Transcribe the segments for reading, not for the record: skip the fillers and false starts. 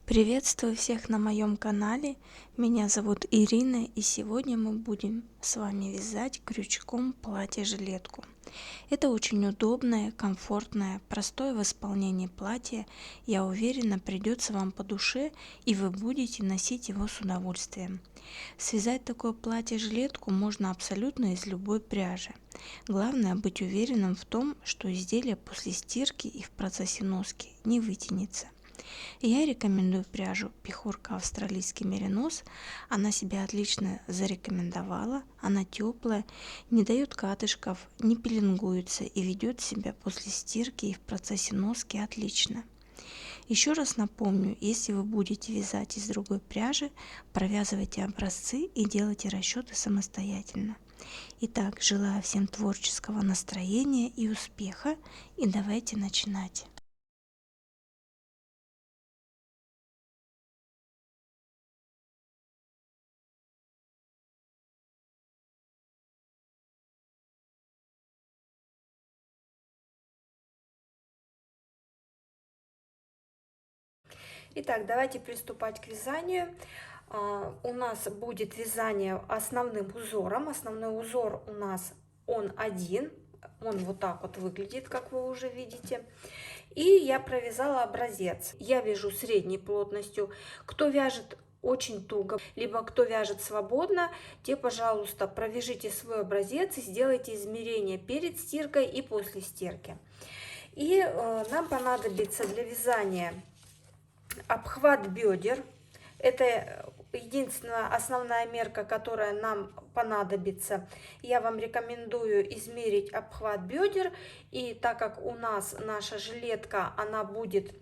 Приветствую всех на моем канале. Меня зовут Ирина, и сегодня мы будем с вами вязать крючком платье-жилетку. Это очень удобное, комфортное, простое в исполнении платье. Я уверена, придется вам по душе, и вы будете носить его с удовольствием. Связать такое платье-жилетку можно абсолютно из любой пряжи. Главное быть уверенным в том, что изделие после стирки и в процессе носки не вытянется. Я рекомендую пряжу Пехорка Австралийский Меринос. Она себя отлично зарекомендовала. Она теплая, не дает катышков, не пеленгуется и ведет себя после стирки и в процессе носки отлично. Еще раз напомню, если вы будете вязать из другой пряжи, провязывайте образцы и делайте расчеты самостоятельно. Итак, желаю всем творческого настроения и успеха, и давайте начинать. Итак, давайте приступать к вязанию. У нас будет вязание основным узором. Основной узор у нас он один. Он вот так вот выглядит, как вы уже видите. И я провязала образец. Я вяжу средней плотностью. Кто вяжет очень туго, либо кто вяжет свободно, те, пожалуйста, провяжите свой образец и сделайте измерения перед стиркой и после стирки. И нам понадобится для вязания обхват бедер. Это единственная основная мерка, которая нам понадобится. Я вам рекомендую измерить обхват бедер. И так как у нас наша жилетка, она будет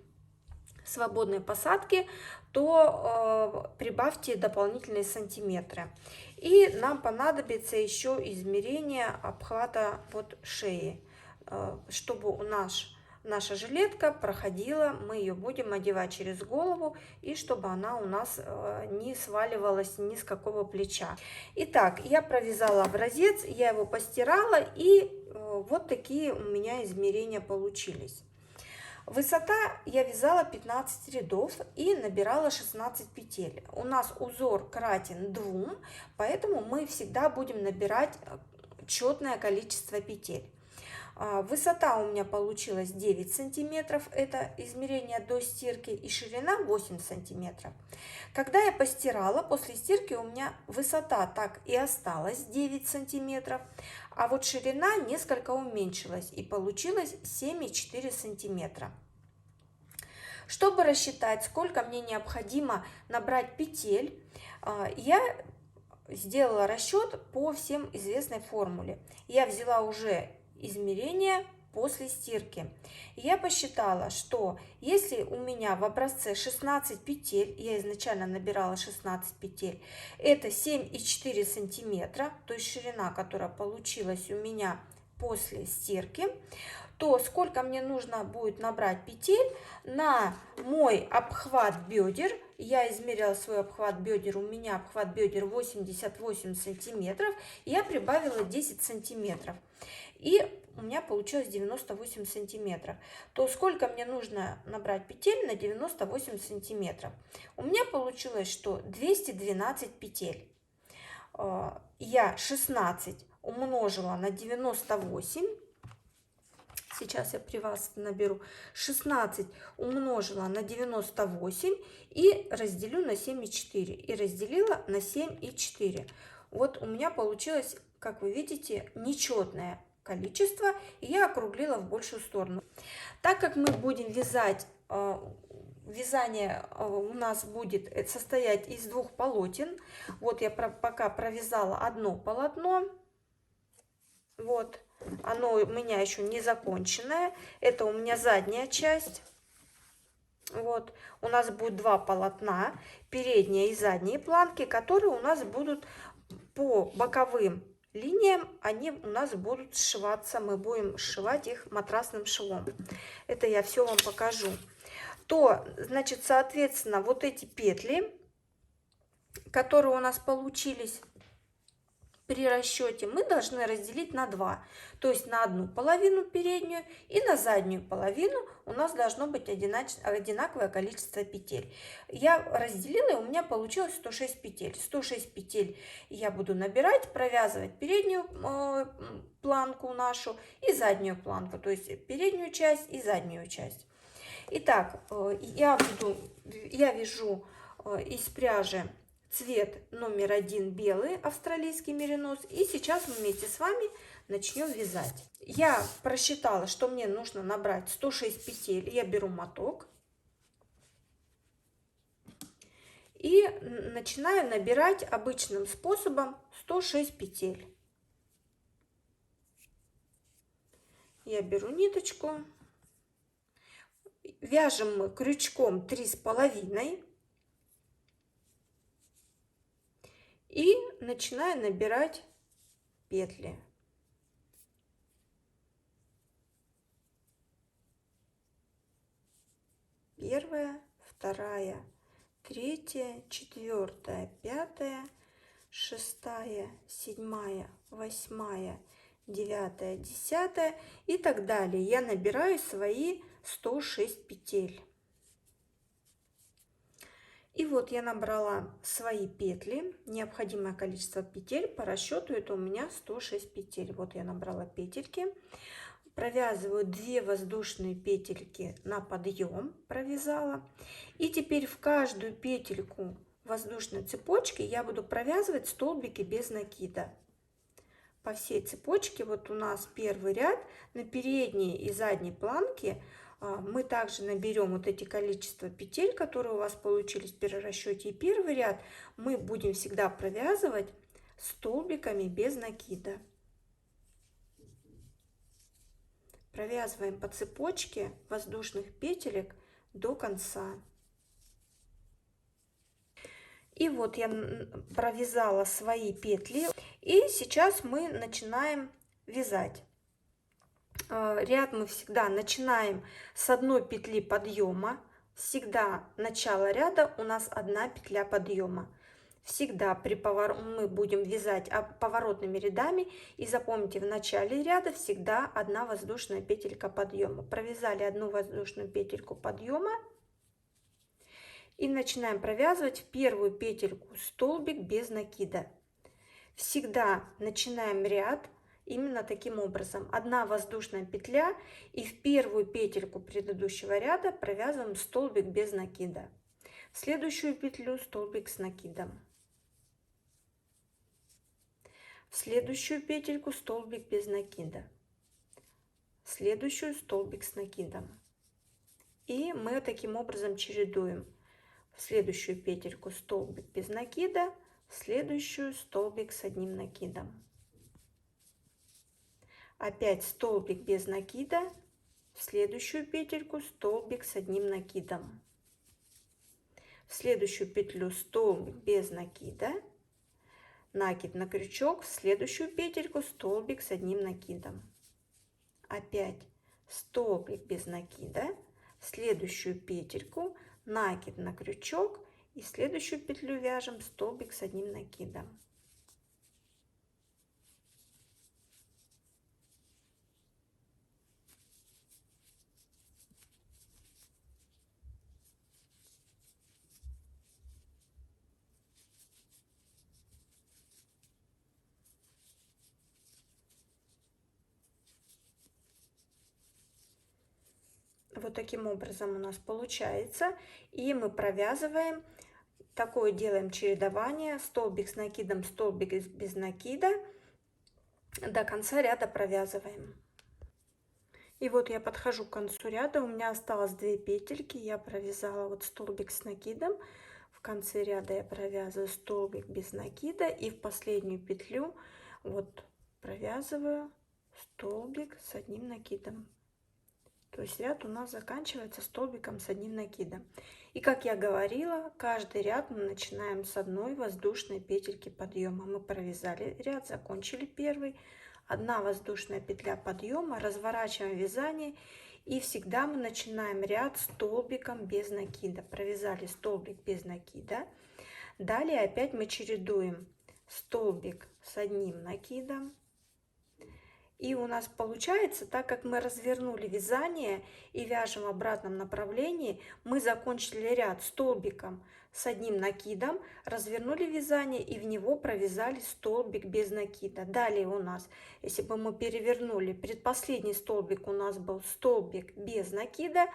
свободной посадки, то прибавьте дополнительные сантиметры. И нам понадобится еще измерение обхвата под шеи, чтобы наша жилетка проходила, мы ее будем одевать через голову, и чтобы она у нас не сваливалась ни с какого плеча. Итак, я провязала образец, я его постирала, и вот такие у меня измерения получились. Высота я вязала 15 рядов и набирала 16 петель. У нас узор кратен 2, поэтому мы всегда будем набирать четное количество петель. Высота у меня получилась 9 сантиметров, это измерение до стирки, и ширина 8 сантиметров. Когда я постирала, после стирки у меня высота так и осталась 9 сантиметров, а вот ширина несколько уменьшилась, и получилось 7,4 сантиметра. Чтобы рассчитать, сколько мне необходимо набрать петель, я сделала расчет по всем известной формуле. Я взяла уже измерения после стирки. Я посчитала, что если у меня в образце 16 петель, я изначально набирала 16 петель, это 7,4 сантиметра, то есть ширина, которая получилась у меня после стирки, то сколько мне нужно будет набрать петель на мой обхват бедер. Я измеряла свой обхват бедер, у меня обхват бедер 88 сантиметров, я прибавила 10 сантиметров. И у меня получилось 98 сантиметров. То сколько мне нужно набрать петель на 98 сантиметров? У меня получилось, что 212 петель. Я 16 умножила на 98. Сейчас я при вас наберу 16 умножила на 98 и разделю на 7,4. И разделила на 7,4. Вот у меня получилось, как вы видите, нечетное количество, и я округлила в большую сторону. Так как мы будем вязать, вязание у нас будет состоять из 2 полотен. Вот я пока провязала одно полотно. Вот, оно у меня еще не законченное. Это у меня задняя часть. Вот, у нас будет 2 полотна, передние и задние планки, которые у нас будут по боковым линиям, они у нас будут сшиваться, мы будем сшивать их матрасным швом. Это я все вам покажу. То, значит, соответственно, вот эти петли, которые у нас получились при расчете мы должны разделить на 2, то есть на одну половину переднюю и на заднюю половину у нас должно быть одинаковое количество петель. Я разделила, и у меня получилось 106 петель. 106 петель я буду набирать, провязывать переднюю планку нашу и заднюю планку, то есть переднюю часть и заднюю часть. Итак, я вяжу из пряжи цвет номер 1 белый, австралийский меринос. И сейчас мы вместе с вами начнем вязать. Я просчитала, что мне нужно набрать 106 петель. Я беру моток и начинаю набирать обычным способом 106 петель. Я беру ниточку. Вяжем мы крючком 3,5. И начинаю набирать петли. Первая, вторая, третья, четвертая, пятая, шестая, седьмая, восьмая, девятая, десятая и так далее. Я набираю свои 106 петель. И вот я набрала свои петли, необходимое количество петель, по расчету это у меня 106 петель. Вот я набрала петельки, провязываю 2 воздушные петельки на подъем, провязала. И теперь в каждую петельку воздушной цепочки я буду провязывать столбики без накида. По всей цепочке, вот у нас первый ряд, на передней и задней планке мы также наберем вот эти количество петель, которые у вас получились при расчете. И первый ряд мы будем всегда провязывать столбиками без накида. Провязываем по цепочке воздушных петелек до конца. И вот я провязала свои петли. И сейчас мы начинаем вязать. Ряд мы всегда начинаем с одной петли подъема. Всегда начало ряда у нас 1 петля подъема. Всегда мы будем вязать поворотными рядами. И запомните, в начале ряда всегда 1 воздушная петелька подъема. Провязали 1 воздушную петельку подъема. И начинаем провязывать в первую петельку столбик без накида. Всегда начинаем ряд именно таким образом. 1 воздушная петля, и в первую петельку предыдущего ряда провязываем столбик без накида. В следующую петлю столбик с накидом. В следующую петельку столбик без накида. В следующую столбик с накидом. И мы таким образом чередуем. В следующую петельку столбик без накида, в следующую столбик с 1 накидом. Опять столбик без накида, в следующую петельку столбик с 1 накидом. В следующую петлю столбик без накида, накид на крючок, в следующую петельку столбик с 1 накидом. Опять столбик без накида, в следующую петельку накид на крючок, и в следующую петлю вяжем столбик с 1 накидом. Вот таким образом у нас получается. И мы провязываем, такое делаем чередование, столбик с накидом, столбик без накида, до конца ряда провязываем. И вот я подхожу к концу ряда, у меня осталось 2 петельки, я провязала вот столбик с накидом, в конце ряда я провязываю столбик без накида, и в последнюю петлю вот провязываю столбик с 1 накидом. То есть ряд у нас заканчивается столбиком с 1 накидом. И как я говорила, каждый ряд мы начинаем с 1 воздушной петельки подъема. Мы провязали ряд, закончили первый, 1 воздушная петля подъема, разворачиваем вязание, и всегда мы начинаем ряд столбиком без накида. Провязали столбик без накида. Далее опять мы чередуем столбик с одним накидом. И у нас получается, так как мы развернули вязание и вяжем в обратном направлении, мы закончили ряд столбиком с одним накидом, развернули вязание и в него провязали столбик без накида. Далее у нас, если бы мы перевернули, предпоследний столбик у нас был столбик без накида,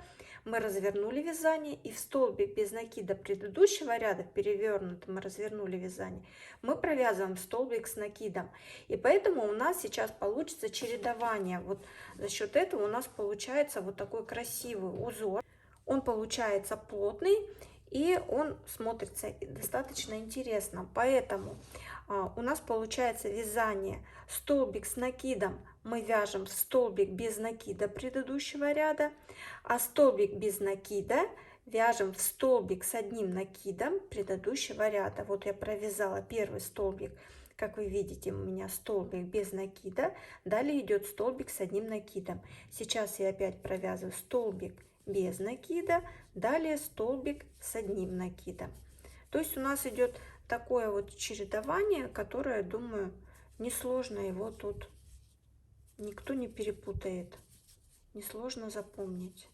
мы развернули вязание и в столбик без накида предыдущего ряда, перевернутым мы развернули вязание, мы провязываем столбик с накидом. И поэтому у нас сейчас получится чередование. Вот за счет этого у нас получается вот такой красивый узор. Он получается плотный и он смотрится достаточно интересно. Поэтому у нас получается вязание столбик с накидом мы вяжем в столбик без накида предыдущего ряда, а столбик без накида вяжем в столбик с одним накидом предыдущего ряда. Вот я провязала первый столбик, как вы видите, у меня столбик без накида, далее идет столбик с одним накидом. Сейчас я опять провязываю столбик без накида, далее столбик с одним накидом. То есть у нас идет такое вот чередование, которое, думаю, несложно его тут никто не перепутает, несложно запомнить.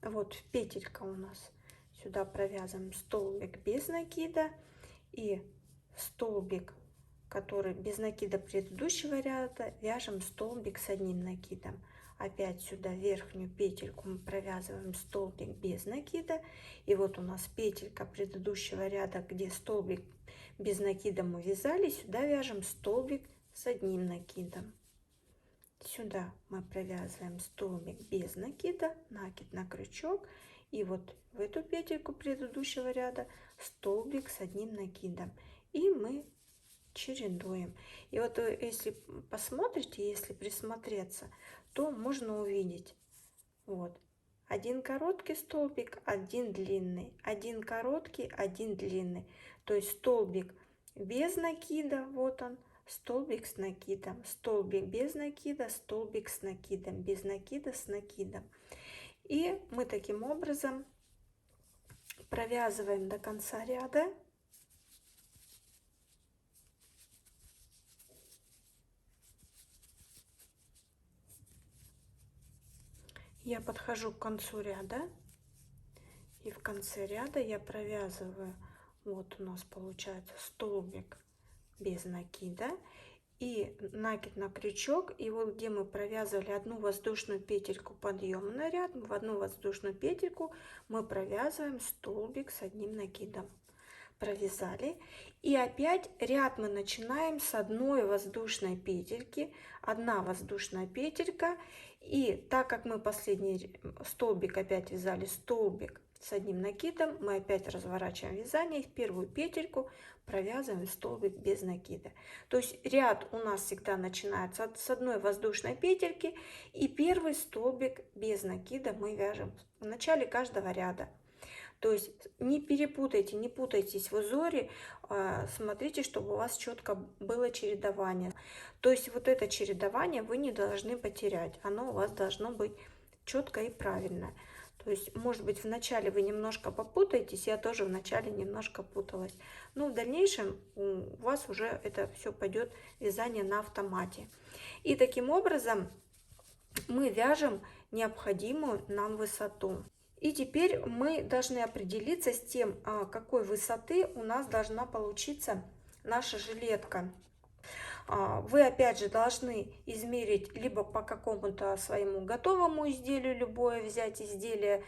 Вот петелька у нас. Сюда провязываем столбик без накида и в столбик, который без накида предыдущего ряда, вяжем столбик с одним накидом. Опять сюда верхнюю петельку мы провязываем столбик без накида. И вот у нас петелька предыдущего ряда, где столбик без накида мы вязали, сюда вяжем столбик с одним накидом. Сюда мы провязываем столбик без накида, накид на крючок, и вот в эту петельку предыдущего ряда столбик с одним накидом, и мы чередуем. И вот если посмотрите, если присмотреться, то можно увидеть вот один короткий столбик, один длинный, один короткий, один длинный. То есть столбик без накида, вот он, столбик с накидом, столбик без накида, столбик с накидом, без накида, с накидом. И мы таким образом провязываем до конца ряда. Я подхожу к концу ряда, и в конце ряда я провязываю, вот у нас получается столбик без накида и накид на крючок, и вот где мы провязывали одну воздушную петельку подъема на ряд, в одну воздушную петельку мы провязываем столбик с одним накидом. Провязали, и опять ряд мы начинаем с одной воздушной петельки, одна воздушная петелька, и так как мы последний столбик опять вязали столбик с одним накидом, мы опять разворачиваем вязание, в первую петельку провязываем столбик без накида. То есть ряд у нас всегда начинается с одной воздушной петельки, и первый столбик без накида мы вяжем в начале каждого ряда. То есть не перепутайте, не путайтесь в узоре, смотрите, чтобы у вас четко было чередование. То есть вот это чередование вы не должны потерять, оно у вас должно быть четко и правильно. То есть, может быть, вначале вы немножко попутаетесь, я тоже вначале немножко путалась. Но в дальнейшем у вас уже это все пойдет вязание на автомате. И таким образом мы вяжем необходимую нам высоту. И теперь мы должны определиться с тем, какой высоты у нас должна получиться наша жилетка. Вы опять же должны измерить либо по какому-то своему готовому изделию, любое взять изделие,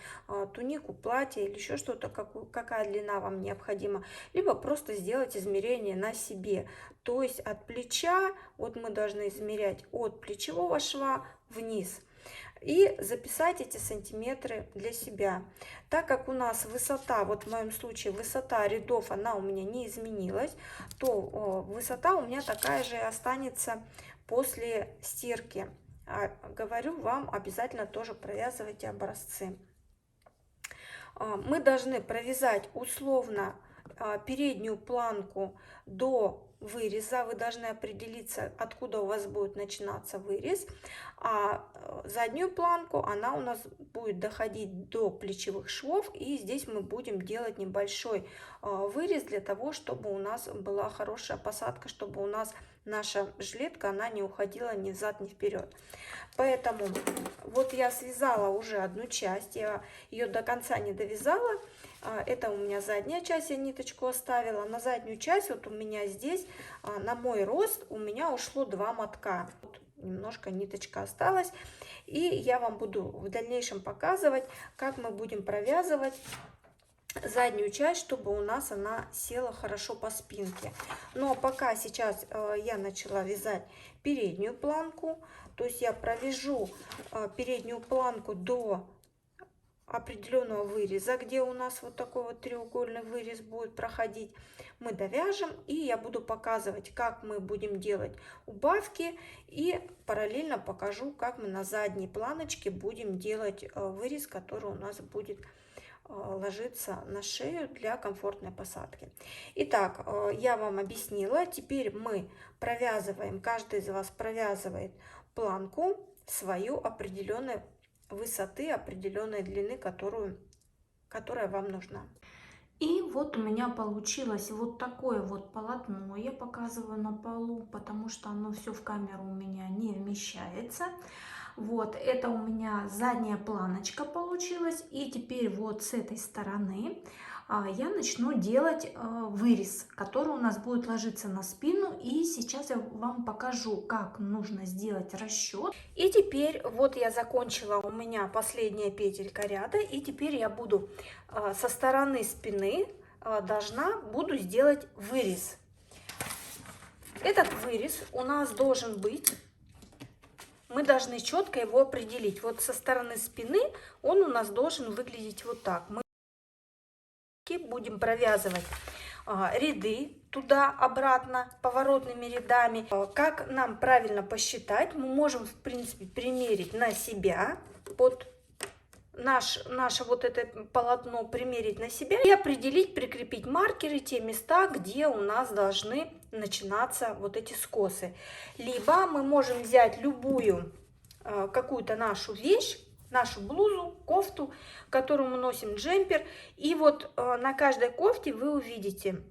тунику, платье или еще что-то, какая длина вам необходима, либо просто сделать измерение на себе. То есть от плеча, вот мы должны измерять от плечевого шва вниз. И записать эти сантиметры для себя. Так как у нас высота, вот в моем случае высота рядов, она у меня не изменилась, то высота у меня такая же останется после стирки. Говорю вам, обязательно тоже провязывайте образцы. Мы должны провязать условно переднюю планку до выреза. Вы должны определиться, откуда у вас будет начинаться вырез. А заднюю планку, она у нас будет доходить до плечевых швов. И здесь мы будем делать небольшой вырез для того, чтобы у нас была хорошая посадка, чтобы у нас наша жилетка, она не уходила ни взад, ни вперед. Поэтому вот я связала уже одну часть, я ее до конца не довязала. Это у меня задняя часть, я ниточку оставила. На заднюю часть вот у меня здесь, на мой рост, у меня ушло 2 мотка. Вот немножко ниточка осталась. И я вам буду в дальнейшем показывать, как мы будем провязывать заднюю часть, чтобы у нас она села хорошо по спинке. Но пока сейчас я начала вязать переднюю планку. То есть я провяжу переднюю планку до определенного выреза, где у нас вот такой вот треугольный вырез будет проходить. Мы довяжем, и я буду показывать, как мы будем делать убавки, и параллельно покажу, как мы на задней планочке будем делать вырез, который у нас будет ложиться на шею для комфортной посадки. Итак, я вам объяснила. Теперь мы провязываем, каждый из вас провязывает планку свою определенной высоты, определенной длины, которая вам нужна. И вот у меня получилось вот такое вот полотно. Я показываю на полу, потому что оно все в камеру у меня не вмещается. Вот, это у меня задняя планочка получилась. И теперь вот с этой стороны я начну делать вырез, который у нас будет ложиться на спину. И сейчас я вам покажу, как нужно сделать расчет. И теперь вот я закончила, у меня последняя петелька ряда. И теперь я буду со стороны спины буду сделать вырез. Этот вырез у нас должен быть, мы должны четко его определить. Вот со стороны спины он у нас должен выглядеть вот так. Мы будем провязывать ряды туда-обратно поворотными рядами. Как нам правильно посчитать, мы можем в принципе примерить на себя, вот наше вот это полотно примерить на себя и определить, прикрепить маркеры, те места, где у нас должны начинаться вот эти скосы. Либо мы можем взять любую какую-то нашу вещь, нашу блузу, кофту, которую мы носим, джемпер. И вот на каждой кофте вы увидите,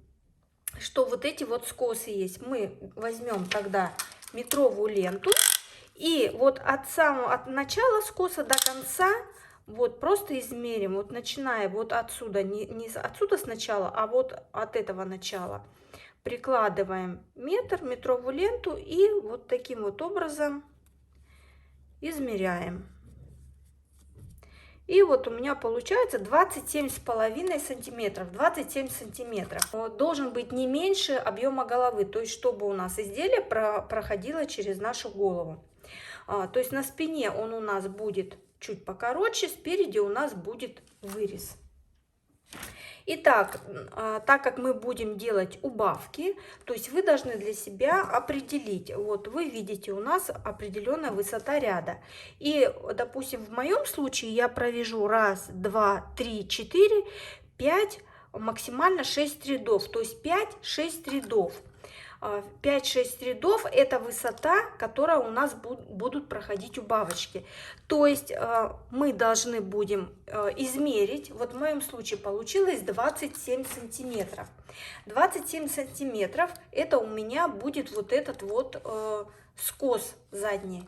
что вот эти вот скосы есть. Мы возьмем тогда метровую ленту и вот от начала скоса до конца вот просто измерим, вот начиная вот отсюда, не отсюда сначала, а вот от этого начала. Прикладываем метровую ленту и вот таким вот образом измеряем. И вот у меня получается 27,5 сантиметров. 27 сантиметров. Должен быть не меньше объема головы, то есть чтобы у нас изделие проходило через нашу голову. То есть на спине он у нас будет чуть покороче, спереди у нас будет вырез. Итак, так как мы будем делать убавки, то есть вы должны для себя определить, вот вы видите, у нас определенная высота ряда. И, допустим, в моем случае я провяжу 1, 2, 3, 4, 5, максимально 6 рядов, то есть 5-6 рядов. 5-6 рядов – это высота, которая у нас будут проходить убавочки. То есть мы должны будем измерить, вот в моем случае получилось 27 сантиметров. 27 сантиметров – это у меня будет вот этот вот скос задний.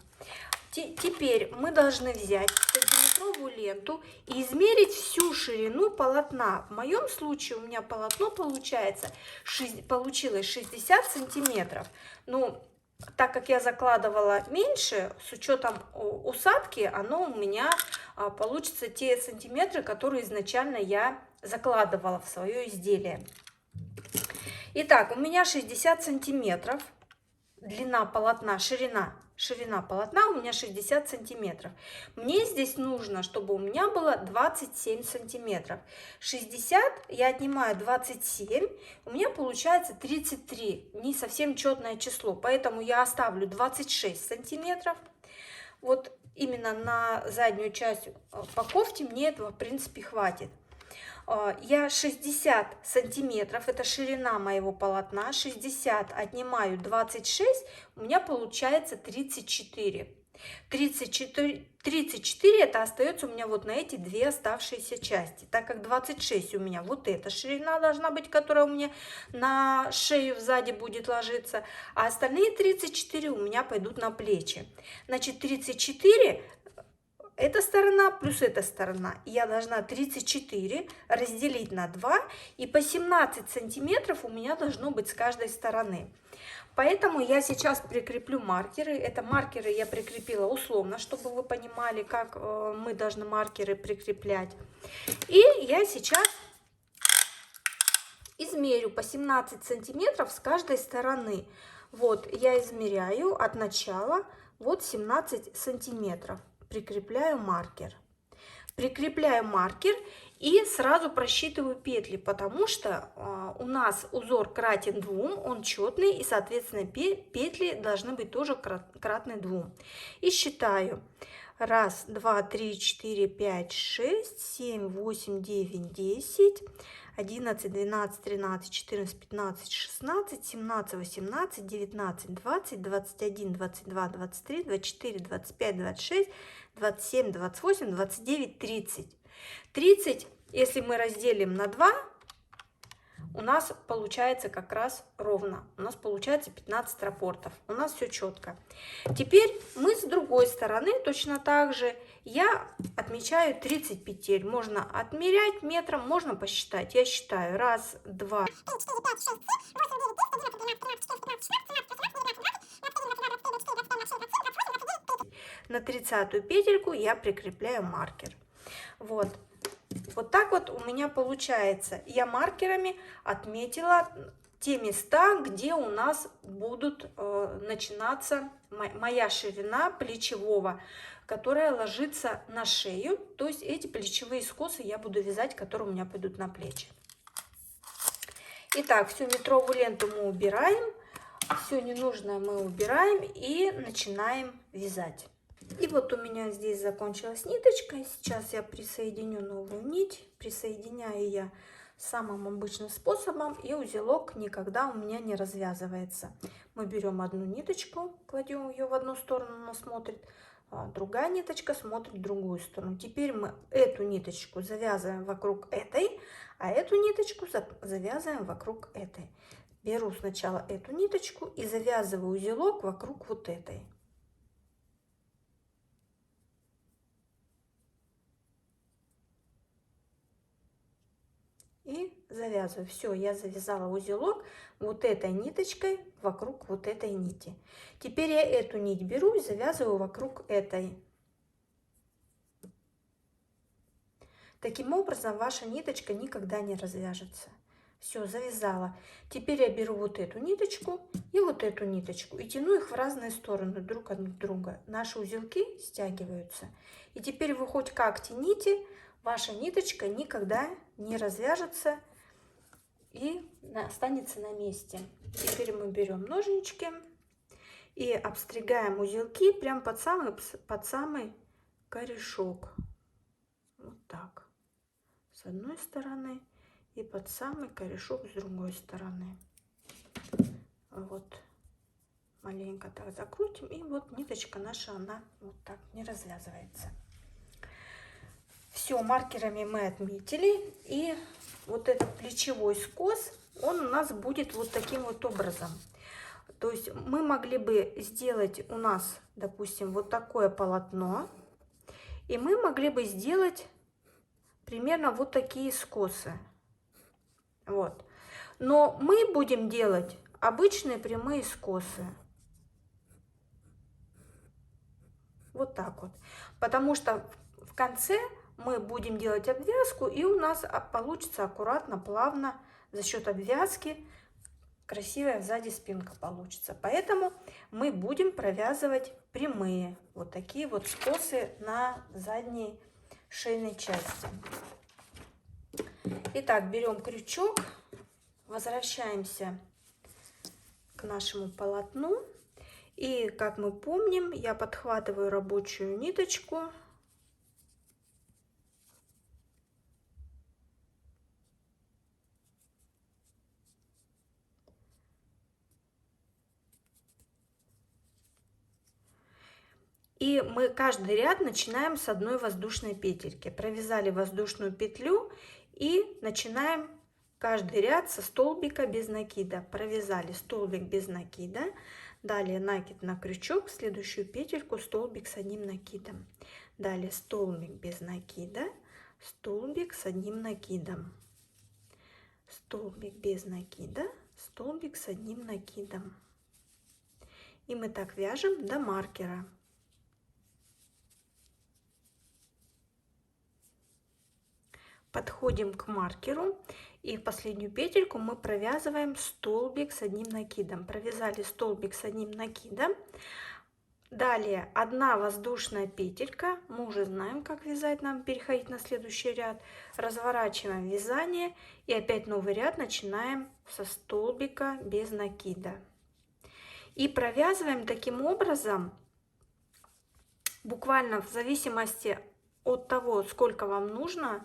Теперь мы должны взять сантиметровую ленту и измерить всю ширину полотна. В моем случае у меня полотно получилось 60 сантиметров. Ну, так как я закладывала меньше, с учетом усадки, оно у меня получится те сантиметры, которые изначально я закладывала в свое изделие. Итак, у меня 60 сантиметров длина полотна, ширина полотна у меня 60 сантиметров. Мне здесь нужно, чтобы у меня было 27 сантиметров. 60 я отнимаю 27, у меня получается 33. Не совсем четное число, поэтому я оставлю 26 сантиметров. Вот именно на заднюю часть по кофте мне этого в принципе хватит. Я 60 сантиметров, это ширина моего полотна, 60 отнимаю 26, у меня получается 34. 34 это остается у меня вот на эти две оставшиеся части, так как 26 у меня вот эта ширина должна быть, которая у меня на шею сзади будет ложиться, а остальные 34 у меня пойдут на плечи. Значит, 34 эта сторона плюс эта сторона. Я должна 34 разделить на 2, и по 17 сантиметров у меня должно быть с каждой стороны. Поэтому я сейчас прикреплю маркеры. Это маркеры я прикрепила условно, чтобы вы понимали, как мы должны маркеры прикреплять. И я сейчас измерю по 17 сантиметров с каждой стороны. Вот я измеряю от начала, вот 17 сантиметров. Прикрепляю маркер. Прикрепляю маркер и сразу просчитываю петли, потому что у нас узор кратен 2, он четный, и, соответственно, петли должны быть тоже кратны 2. И считаю. 1, 2, 3, 4, 5, 6, 7, 8, 9, 10, 11, 12, 13, 14, 15, 16, 17, 18, 19, 20, 21, 22, 23, 24, 25, 26, 27, 28, 29, 30. 30, если мы разделим на 2, у нас получается как раз ровно. У нас получается 15 рапортов. У нас все четко. Теперь мы с другой стороны точно так же. Я отмечаю 30 петель. Можно отмерять метром, можно посчитать. Я считаю. 1, 2, 3, 4, 5, 6, 7, 8, 9, 10, на 30-ю петельку я прикрепляю маркер. Вот. Вот так вот у меня получается. Я маркерами отметила те места, где у нас будут начинаться моя ширина плечевого, которая ложится на шею. То есть эти плечевые скосы я буду вязать, которые у меня пойдут на плечи. Итак, всю метровую ленту мы убираем. Все ненужное мы убираем и начинаем вязать. И вот у меня здесь закончилась ниточка. Сейчас я присоединю новую нить. Присоединяю я самым обычным способом, и узелок никогда у меня не развязывается. Мы берем одну ниточку, кладем ее в одну сторону, она смотрит, а другая ниточка смотрит в другую сторону. Теперь мы эту ниточку завязываем вокруг этой, а эту ниточку завязываем вокруг этой. Беру сначала эту ниточку и завязываю узелок вокруг вот этой. И завязываю. Все, я завязала узелок вот этой ниточкой вокруг вот этой нити. Теперь я эту нить беру и завязываю вокруг этой. Таким образом ваша ниточка никогда не развяжется. Все, завязала. Теперь я беру вот эту ниточку и вот эту ниточку и тяну их в разные стороны друг от друга. Наши узелки стягиваются. И теперь вы хоть как тяните, ваша ниточка никогда не развяжется и останется на месте. Теперь мы берем ножнички и обстригаем узелки прям под самый корешок. Вот так. С одной стороны и под самый корешок с другой стороны. Вот. Маленько так закрутим, и вот ниточка наша, она вот так не развязывается. Все, маркерами мы отметили, и вот этот плечевой скос, он у нас будет вот таким вот образом. То есть мы могли бы сделать у нас, допустим, вот такое полотно, и мы могли бы сделать примерно вот такие скосы. Вот. Но мы будем делать обычные прямые скосы. Вот так вот. Потому что в конце мы будем делать обвязку, и у нас получится аккуратно, плавно, за счет обвязки красивая сзади спинка получится. Поэтому мы будем провязывать прямые вот такие вот скосы на задней шейной части. Итак, берем крючок, возвращаемся к нашему полотну. И, как мы помним, я подхватываю рабочую ниточку И мы каждый ряд начинаем с одной воздушной петельки. Провязали воздушную петлю и начинаем каждый ряд со столбика без накида. Провязали столбик без накида, далее накид на крючок, в следующую петельку столбик с одним накидом. Далее столбик без накида, столбик с одним накидом. Столбик без накида, столбик с одним накидом. И мы так вяжем до маркера. Подходим к маркеру и в последнюю петельку мы провязываем столбик с одним накидом. Провязали столбик с одним накидом. Далее одна воздушная петелька. Мы уже знаем, как вязать, нам переходить на следующий ряд. Разворачиваем вязание и опять новый ряд начинаем со столбика без накида. И провязываем таким образом, буквально в зависимости от того, сколько вам нужно,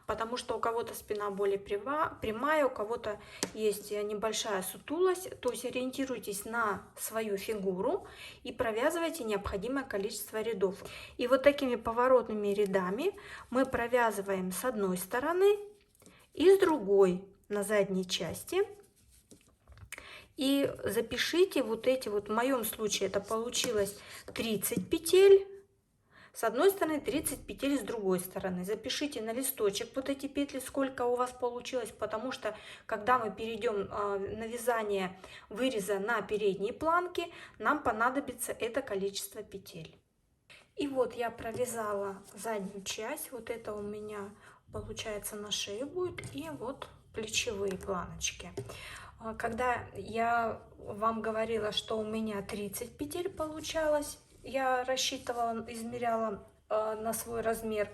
потому что у кого-то спина более прямая, у кого-то есть небольшая сутулость. То есть ориентируйтесь на свою фигуру и провязывайте необходимое количество рядов. И вот такими поворотными рядами мы провязываем с одной стороны и с другой на задней части. И запишите вот эти вот, в моем случае это получилось 30 петель. С одной стороны, 30 петель с другой стороны. Запишите на листочек вот эти петли, сколько у вас получилось, потому что когда мы перейдем на вязание выреза на передней планке, нам понадобится это количество петель. И вот я провязала заднюю часть, вот это у меня получается на шее будет, и вот плечевые планочки. Когда я вам говорила, что у меня 30 петель получалось, я рассчитывала, измеряла на свой размер.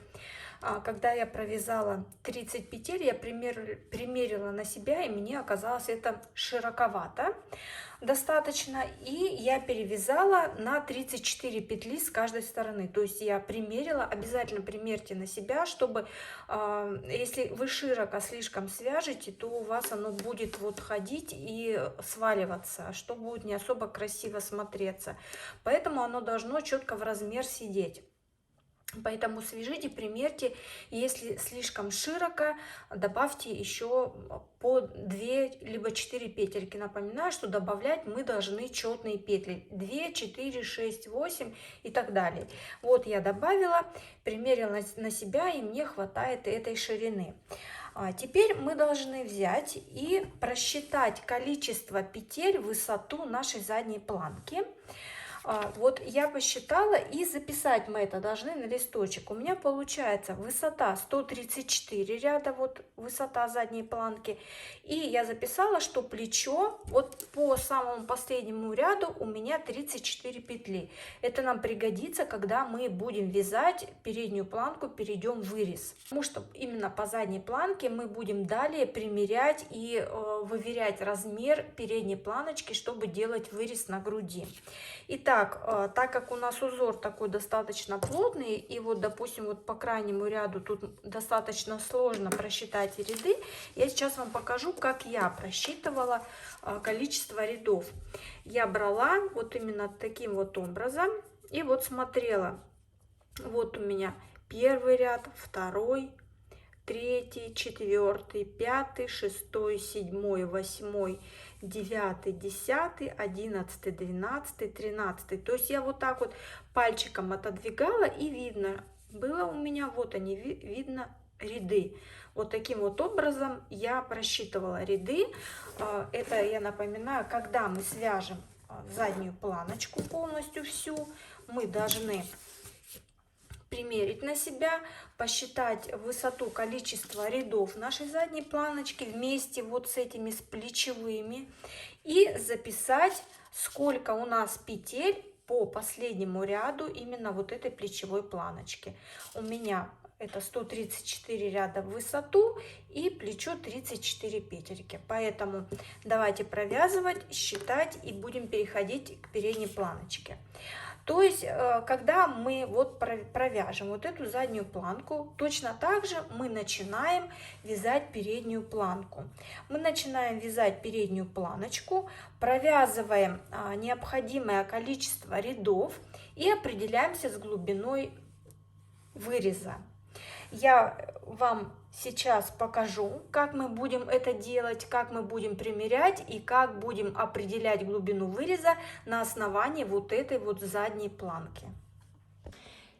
Когда я провязала 30 петель, я примерила на себя, и мне оказалось это широковато достаточно. И я перевязала на 34 петли с каждой стороны. То есть я примерила, обязательно примерьте на себя, чтобы, если вы широко слишком свяжете, то у вас оно будет вот ходить и сваливаться, что будет не особо красиво смотреться. Поэтому оно должно четко в размер сидеть. Поэтому свяжите, примерьте, если слишком широко, добавьте еще по 2 либо 4 петельки. Напоминаю, что добавлять мы должны четные петли 2, 4, 6, 8 и так далее. Вот я добавила, примерила на себя, и мне хватает этой ширины. Теперь мы должны взять и просчитать количество петель, высоту нашей задней планки. Вот я посчитала, и записать мы это должны на листочек. У меня получается высота 134 ряда, вот высота задней планки. И я записала, что плечо вот по самому последнему ряду у меня 34 петли. Это нам пригодится, когда мы будем вязать переднюю планку, перейдем в вырез. Потому что именно по задней планке мы будем далее примерять и выверять размер передней планочки, чтобы делать вырез на груди. Итак, так как у нас узор такой достаточно плотный, и вот, допустим, вот по крайнему ряду тут достаточно сложно просчитать ряды, я сейчас вам покажу, как я просчитывала количество рядов. Я брала вот именно таким вот образом и вот смотрела. Вот у меня первый ряд, второй, третий, четвертый, пятый, шестой, седьмой, восьмой, 9, 10, 11, 12, 13. То есть я вот так вот пальчиком отодвигала, и видно было у меня, вот они, видно ряды. Вот таким вот образом я просчитывала ряды. Это, я напоминаю, когда мы свяжем заднюю планочку полностью всю, мы должны примерить на себя, посчитать высоту, количество рядов нашей задней планочки вместе вот с этими с плечевыми и записать, сколько у нас петель по последнему ряду именно вот этой плечевой планочки. У меня это 134 ряда в высоту и плечо 34 петельки. Поэтому давайте провязывать, считать и будем переходить к передней планочке. То есть, когда мы вот провяжем вот эту заднюю планку, точно так же мы начинаем вязать переднюю планку. Мы начинаем вязать переднюю планочку, провязываем необходимое количество рядов и определяемся с глубиной выреза. Я вам сейчас покажу, как мы будем это делать, как мы будем примерять и как будем определять глубину выреза на основании вот этой вот задней планки.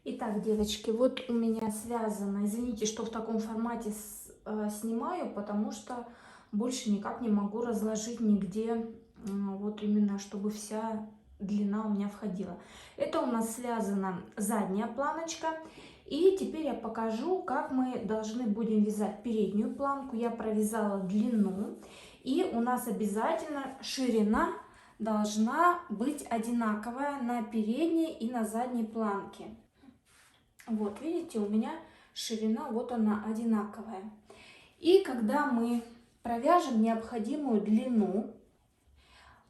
Итак, девочки, вот у меня связано, извините, что в таком формате снимаю, потому что больше никак не могу разложить нигде, вот именно, чтобы вся длина у меня входила. Это у нас связана задняя планочка. И теперь я покажу, как мы должны будем вязать переднюю планку. Я провязала длину, и у нас обязательно ширина должна быть одинаковая на передней и на задней планке. Вот, видите, у меня ширина, вот она, одинаковая. И когда мы провяжем необходимую длину,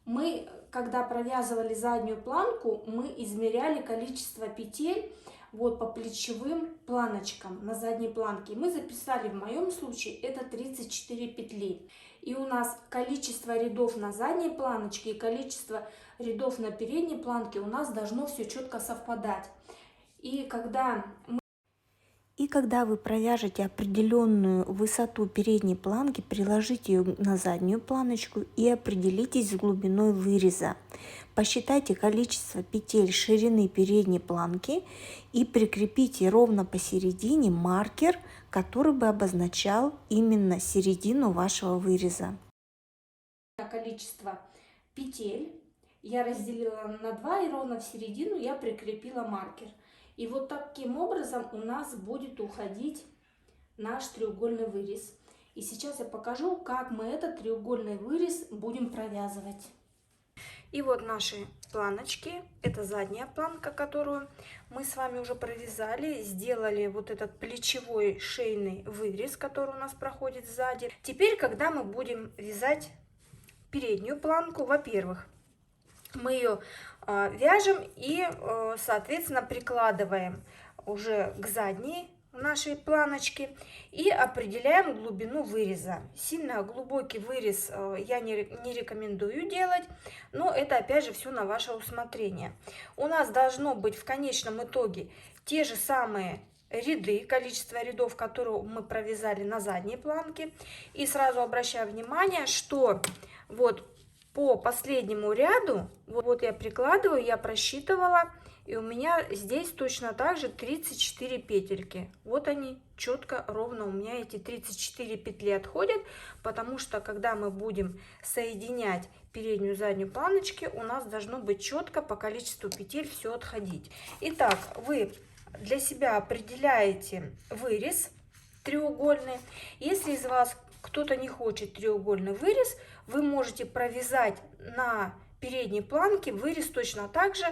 мы, когда провязывали заднюю планку, мы измеряли количество петель вот по плечевым планочкам на задней планке. Мы записали, в моем случае, это 34 петли. И у нас количество рядов на задней планочке и количество рядов на передней планке у нас должно все четко совпадать. И когда вы провяжете определенную высоту передней планки, приложите ее на заднюю планочку и определитесь с глубиной выреза. Посчитайте количество петель ширины передней планки и прикрепите ровно посередине маркер, который бы обозначал именно середину вашего выреза. Количество петель я разделила на 2 и ровно в середину я прикрепила маркер. И вот таким образом у нас будет уходить наш треугольный вырез. И сейчас я покажу, как мы этот треугольный вырез будем провязывать. И вот наши планочки. Это задняя планка, которую мы с вами уже провязали. Сделали вот этот плечевой шейный вырез, который у нас проходит сзади. Теперь, когда мы будем вязать переднюю планку, во-первых, мы ее вяжем и, соответственно, прикладываем уже к задней нашей планочке и определяем глубину выреза. Сильно глубокий вырез я не рекомендую делать, но это опять же все на ваше усмотрение. У нас должно быть в конечном итоге те же самые ряды, количество рядов, которые мы провязали на задней планке. И сразу обращаю внимание, что вот по последнему ряду, вот я прикладываю, я просчитывала, и у меня здесь точно так же 34 петельки. Вот они четко, ровно у меня эти 34 петли отходят, потому что когда мы будем соединять переднюю и заднюю планочки, у нас должно быть четко по количеству петель все отходить. Итак, вы для себя определяете вырез треугольный. Если из вас кто-то не хочет треугольный вырез, вы можете провязать на передней планке вырез точно так же,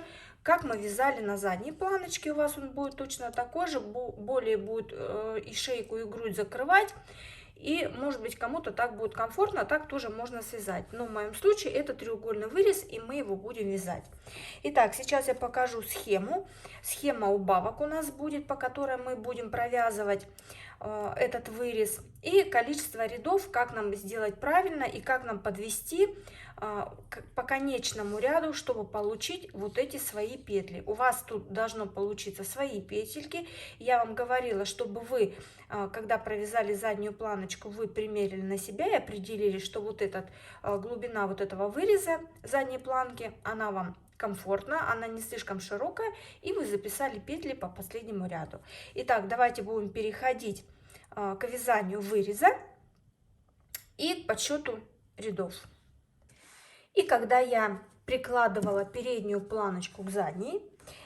как мы вязали на задней планочке. У вас он будет точно такой же, более будет и шейку, и грудь закрывать. И, может быть, кому-то так будет комфортно, так тоже можно связать. Но в моем случае это треугольный вырез, и мы его будем вязать. Итак, сейчас я покажу схему. Схема убавок у нас будет, по которой мы будем провязывать этот вырез. И количество рядов, как нам сделать правильно и как нам подвести по конечному ряду, чтобы получить вот эти свои петли. У вас тут должно получиться свои петельки. Я вам говорила, чтобы вы, когда провязали заднюю планочку, вы примерили на себя и определили, что вот эта глубина вот этого выреза задней планки, она вам комфортна, она не слишком широкая, и вы записали петли по последнему ряду. Итак, давайте будем переходить к вязанию выреза и к подсчету рядов. И когда я прикладывала переднюю планочку к задней,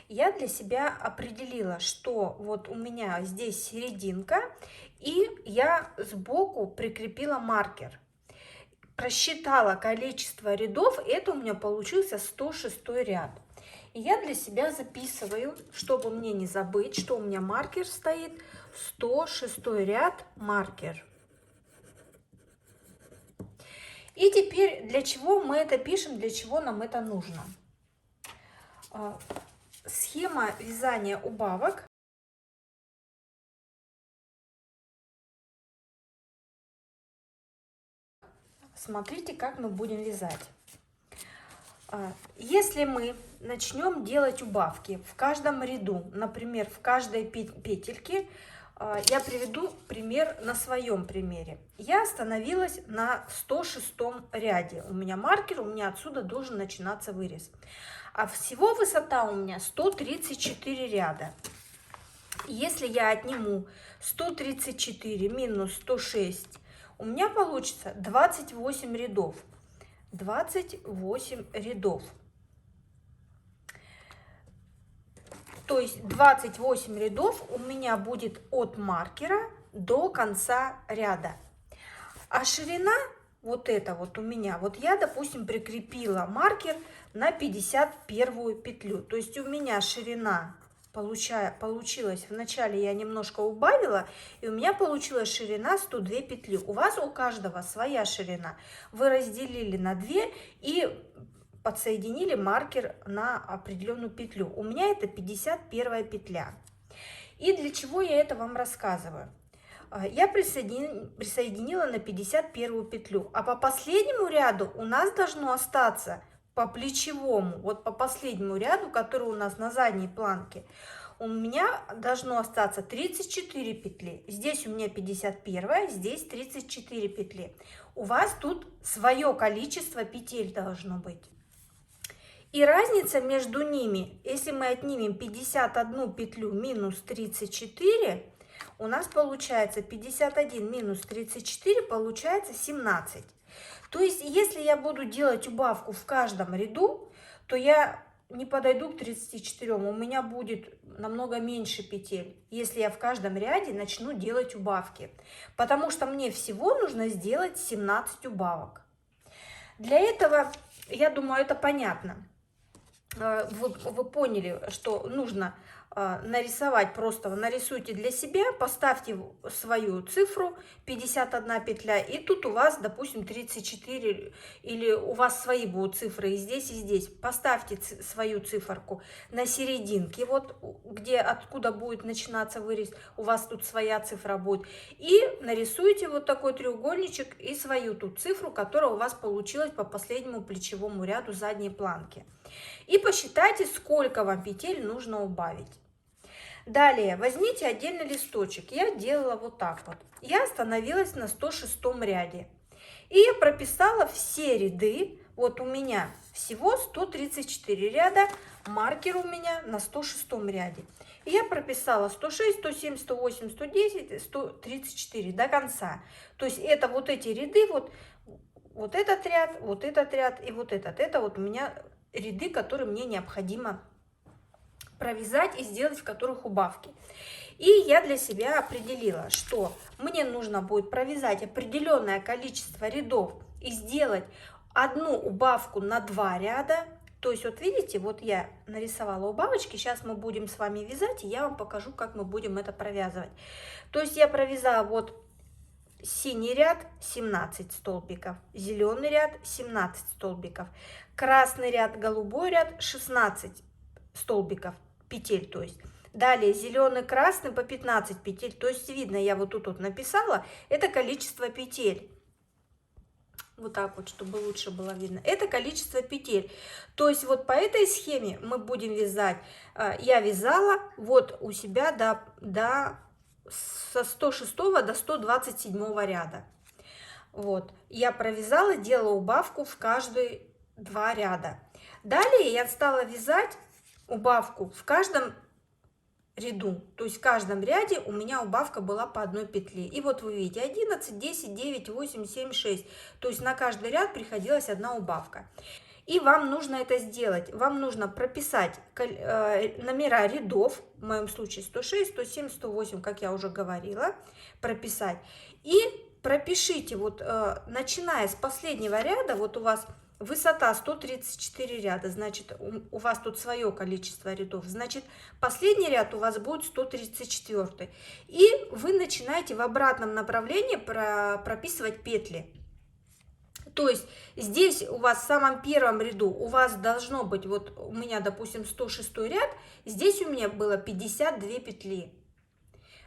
я для себя определила, что вот у меня здесь серединка, и я сбоку прикрепила маркер. Просчитала количество рядов, это у меня получился 106 ряд. И я для себя записываю, чтобы мне не забыть, что у меня маркер стоит 106 ряд, маркер. И теперь для чего мы это пишем, для чего нам это нужно? Схема вязания убавок. Смотрите, как мы будем вязать. Если мы начнем делать убавки в каждом ряду, например, в каждой петельке, я приведу пример на своем примере. Я остановилась на 106 ряде. У меня маркер, у меня отсюда должен начинаться вырез. А всего высота у меня 134 ряда. Если я отниму 134 минус 106, у меня получится 28 рядов. 28 рядов. То есть 28 рядов у меня будет от маркера до конца ряда. А ширина вот это вот у меня, вот я, допустим, прикрепила маркер на 51 петлю. То есть у меня ширина получилась, вначале я немножко убавила, и у меня получилась ширина 102 петли. У вас у каждого своя ширина. Вы разделили на 2 и подсоединили маркер на определенную петлю. У меня это 51 петля. И для чего я это вам рассказываю? Я присоединила на 51 петлю, а по последнему ряду у нас должно остаться по плечевому, вот по последнему ряду, который у нас на задней планке, у меня должно остаться 34 петли. Здесь у меня 51, здесь 34 петли. У вас тут свое количество петель должно быть. И разница между ними, если мы отнимем 51 петлю минус 34, у нас получается 51 минус 34, получается 17. То есть, если я буду делать убавку в каждом ряду, то я не подойду к 34, у меня будет намного меньше петель, если я в каждом ряде начну делать убавки. Потому что мне всего нужно сделать 17 убавок. Для этого, я думаю, это понятно. Вы поняли, что нужно нарисовать, просто нарисуйте для себя, поставьте свою цифру 51 петля, и тут у вас, допустим, 34, или у вас свои будут цифры и здесь. Поставьте свою циферку на серединке, вот где, откуда будет начинаться вырез, у вас тут своя цифра будет, и нарисуйте вот такой треугольничек и свою тут цифру, которая у вас получилась по последнему плечевому ряду задней планки. И посчитайте, сколько вам петель нужно убавить. Далее возьмите отдельный листочек. Я делала вот так вот. Я остановилась на 106 ряде. И я прописала все ряды. Вот у меня всего 134 ряда. Маркер у меня на 106 ряде. И я прописала 106, 107, 108, 110, 134 до конца. То есть это вот эти ряды, вот этот ряд и вот этот. Это вот у меня ряды, которые мне необходимо провязать и сделать в которых убавки. И я для себя определила, что мне нужно будет провязать определенное количество рядов и сделать одну убавку на 2 ряда. То есть вот видите, вот я нарисовала убавочки, сейчас мы будем с вами вязать, и я вам покажу, как мы будем это провязывать. То есть я провязала вот синий ряд 17 столбиков, зеленый ряд 17 столбиков, красный ряд, голубой ряд 16 столбиков, петель, то есть. Далее зеленый, красный по 15 петель, то есть видно, я вот тут вот написала, это количество петель. Вот так вот, чтобы лучше было видно. Это количество петель. То есть вот по этой схеме мы будем вязать. Я вязала вот у себя со 106 до 127 ряда. Вот. Я провязала, делала убавку в каждые 2 ряда. Далее я стала вязать убавку в каждом ряду, то есть в каждом ряде у меня убавка была по одной петле. И вот вы видите 11, 10, 9, 8, 7, 6, то есть на каждый ряд приходилась одна убавка. И вам нужно это сделать, вам нужно прописать номера рядов, в моем случае 106, 107, 108, как я уже говорила, прописать. И пропишите, вот начиная с последнего ряда, вот у вас высота 134 ряда, значит, у вас тут свое количество рядов, значит, последний ряд у вас будет 134. И вы начинаете в обратном направлении прописывать петли. То есть здесь у вас в самом первом ряду у вас должно быть, вот у меня, допустим, 106 ряд, здесь у меня было 52 петли.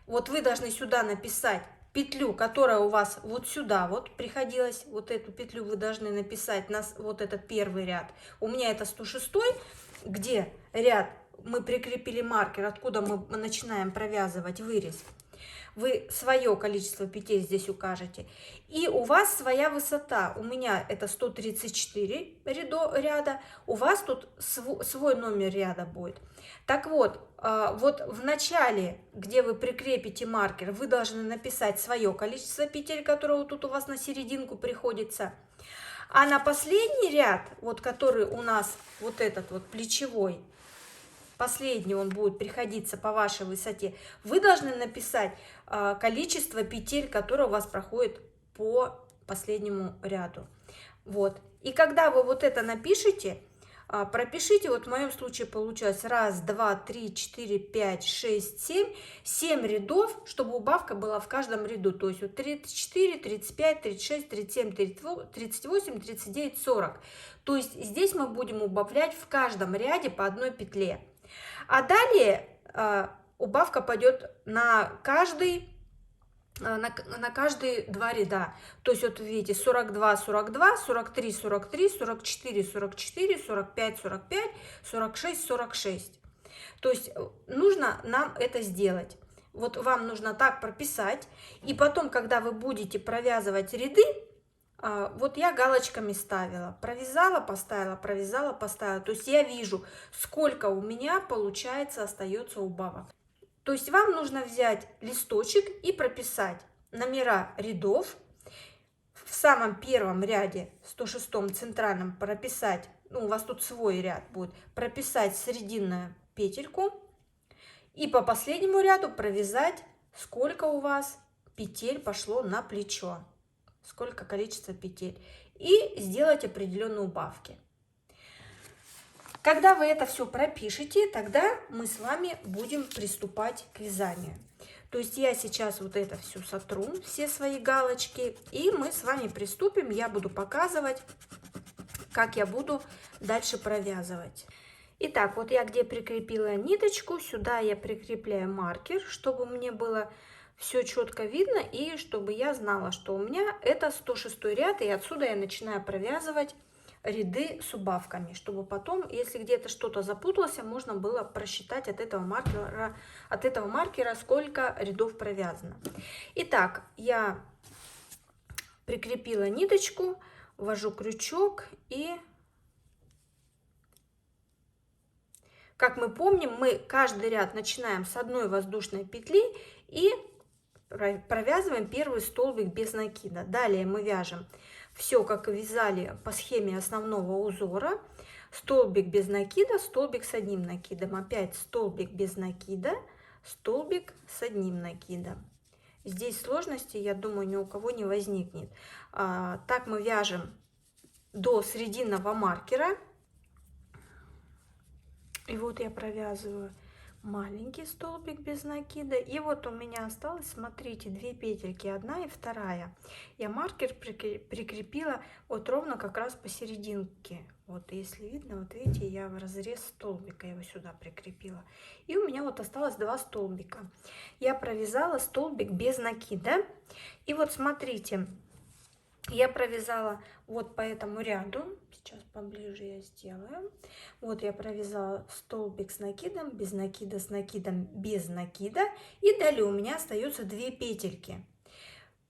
Вот вы должны сюда написать петлю, которая у вас вот сюда вот приходилась, вот эту петлю вы должны написать на вот этот первый ряд. У меня это 106, где ряд мы прикрепили маркер, откуда мы начинаем провязывать вырез. Вы свое количество петель здесь укажете. И у вас своя высота. У меня это 134 ряда. У вас тут свой номер ряда будет. Так вот, вот в начале, где вы прикрепите маркер, вы должны написать свое количество петель, которое тут у вас на серединку приходится. А на последний ряд, вот который у нас вот этот вот плечевой, последний он будет приходиться по вашей высоте, вы должны написать количество петель, которое у вас проходит по последнему ряду. Вот. И когда вы вот это напишите, пропишите, вот в моем случае получилось 1, 2, 3, 4, 5, 6, 7, 7 рядов, чтобы убавка была в каждом ряду. То есть вот 34, 35, 36, 37, 38, 39, 40. То есть здесь мы будем убавлять в каждом ряде по одной петле. А далее убавка пойдет на каждые 2 ряда. То есть вот видите, 42, 42, 43, 43, 44, 44, 45, 45, 46, 46. То есть нужно нам это сделать. Вот вам нужно так прописать. И потом, когда вы будете провязывать ряды, вот я галочками ставила, провязала, поставила, провязала, поставила. То есть я вижу, сколько у меня получается остается убавок. То есть вам нужно взять листочек и прописать номера рядов. В самом первом ряде, 106 центральном, прописать, ну у вас тут свой ряд будет, прописать срединную петельку. И по последнему ряду провязать, сколько у вас петель пошло на плечо. Сколько количество петель. И сделать определенные убавки. Когда вы это все пропишете, тогда мы с вами будем приступать к вязанию. То есть я сейчас вот это все сотру, все свои галочки, и мы с вами приступим. Я буду показывать, как я буду дальше провязывать. Итак, вот я где прикрепила ниточку, сюда я прикрепляю маркер, чтобы мне было все четко видно и чтобы я знала, что у меня это 106 ряд, и отсюда я начинаю провязывать ряды с убавками, чтобы потом, если где-то что-то запуталось, можно было просчитать от этого маркера, сколько рядов провязано. Итак, я прикрепила ниточку, ввожу крючок и, как мы помним, мы каждый ряд начинаем с одной воздушной петли и провязываем первый столбик без накида. Далее мы вяжем все, как и вязали по схеме основного узора. Столбик без накида, столбик с одним накидом. Опять столбик без накида, столбик с одним накидом. Здесь сложности, я думаю, ни у кого не возникнет. Так мы вяжем до срединного маркера. И вот я провязываю маленький столбик без накида, и вот у меня осталось, смотрите, 2 петельки, 1 и 2. Я маркер прикрепила вот ровно как раз посерединке. Вот если видно, вот видите, я в разрез столбика его сюда прикрепила, и у меня вот осталось 2 столбика. Я провязала столбик без накида, и вот смотрите, я провязала вот по этому ряду, сейчас поближе я сделаю. Вот я провязала столбик с накидом, без накида, с накидом, без накида. И далее у меня остается 2 петельки.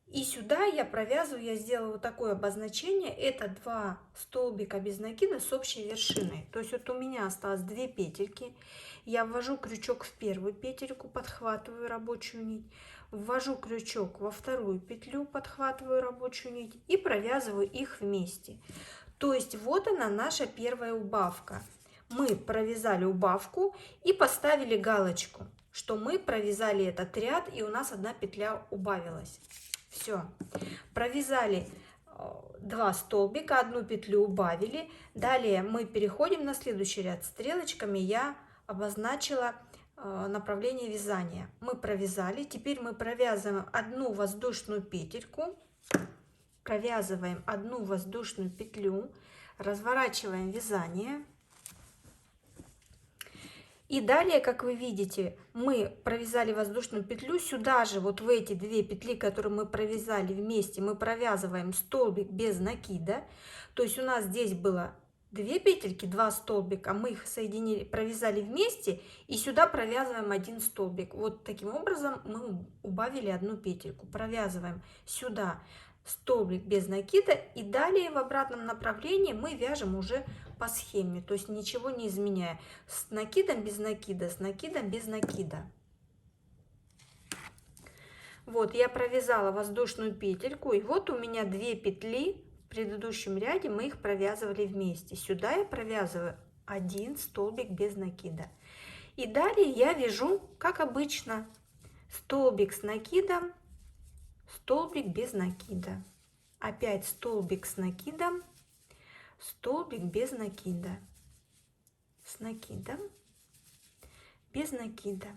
И сюда я провязываю, я сделала вот такое обозначение. Это 2 столбика без накида с общей вершиной. То есть вот у меня осталось 2 петельки. Я ввожу крючок в первую петельку, подхватываю рабочую нить. Ввожу крючок во вторую петлю, подхватываю рабочую нить и провязываю их вместе. То есть вот она, наша первая убавка. Мы провязали убавку и поставили галочку, что мы провязали этот ряд, и у нас 1 петля убавилась. Все. Провязали 2 столбика, 1 петлю убавили. Далее мы переходим на следующий ряд. Стрелочками я обозначила направление вязания. Мы провязали, теперь мы провязываем 1 воздушную петельку, провязываем 1 воздушную петлю, разворачиваем вязание И далее, как вы видите, мы провязали воздушную петлю. Сюда же, вот в эти две петли, которые мы провязали вместе, мы провязываем столбик без накида. То есть у нас здесь было 2 петельки, 2 столбика, мы их соединили, провязали вместе, и сюда провязываем 1 столбик. Вот таким образом мы убавили 1 петельку. Провязываем сюда столбик без накида, и далее в обратном направлении мы вяжем уже по схеме, то есть ничего не изменяя. С накидом без накида, с накидом без накида. Вот я провязала воздушную петельку, и вот у меня 2 петли. В предыдущем ряде мы их провязывали вместе. Сюда я провязываю 1 столбик без накида. И далее я вяжу, как обычно, столбик с накидом, столбик без накида. Опять столбик с накидом, столбик без накида. С накидом, без накида.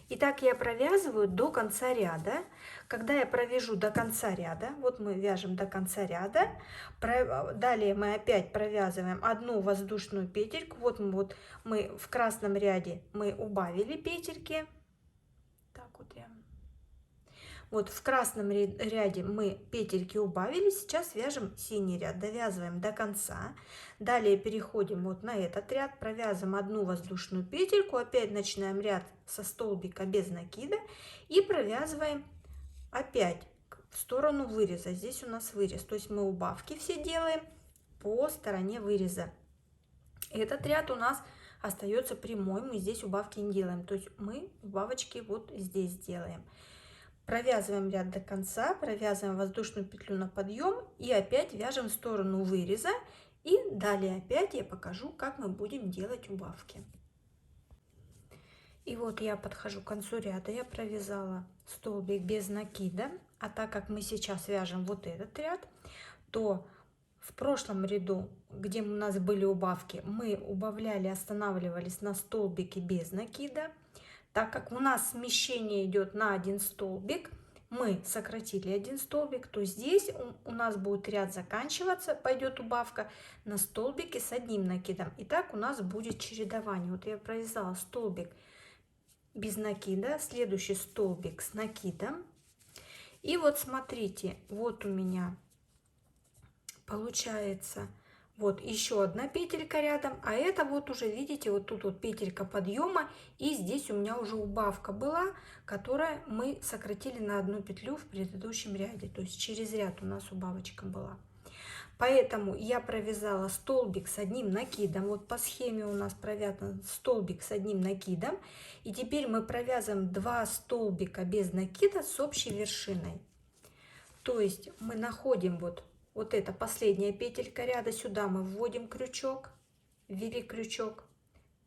И так я провязываю до конца ряда. Когда я провяжу до конца ряда, вот мы вяжем до конца ряда, далее мы опять провязываем 1 воздушную петельку. Вот мы в красном ряде мы убавили петельки. Так вот я. Вот в красном ряде мы петельки убавили, сейчас вяжем синий ряд, довязываем до конца. Далее переходим вот на этот ряд, провязываем 1 воздушную петельку, опять начинаем ряд со столбика без накида и провязываем опять в сторону выреза. Здесь у нас вырез, то есть мы убавки все делаем по стороне выреза. Этот ряд у нас остается прямой, мы здесь убавки не делаем, то есть мы убавочки вот здесь делаем. Провязываем ряд до конца, провязываем воздушную петлю на подъем и опять вяжем в сторону выреза. И далее опять я покажу, как мы будем делать убавки. И вот я подхожу к концу ряда, я провязала столбик без накида. А так как мы сейчас вяжем вот этот ряд, то в прошлом ряду, где у нас были убавки, мы убавляли, останавливались на столбике без накида. Так как у нас смещение идет на 1 столбик, мы сократили 1 столбик, то здесь у нас будет ряд заканчиваться, пойдет убавка на столбике с 1 накидом. И так у нас будет чередование. Вот я провязала столбик без накида, следующий столбик с накидом. И вот смотрите, вот у меня получается вот еще 1 петелька рядом, а это вот уже видите, вот тут вот петелька подъема, и здесь у меня уже убавка была, которая мы сократили на 1 петлю в предыдущем ряде, то есть через ряд у нас убавочка была. Поэтому я провязала столбик с 1 накидом, вот по схеме у нас провязан столбик с 1 накидом, и теперь мы провязываем 2 столбика без накида с общей вершиной. То есть мы находим вот эта последняя петелька ряда, сюда мы вводим крючок, ввели крючок,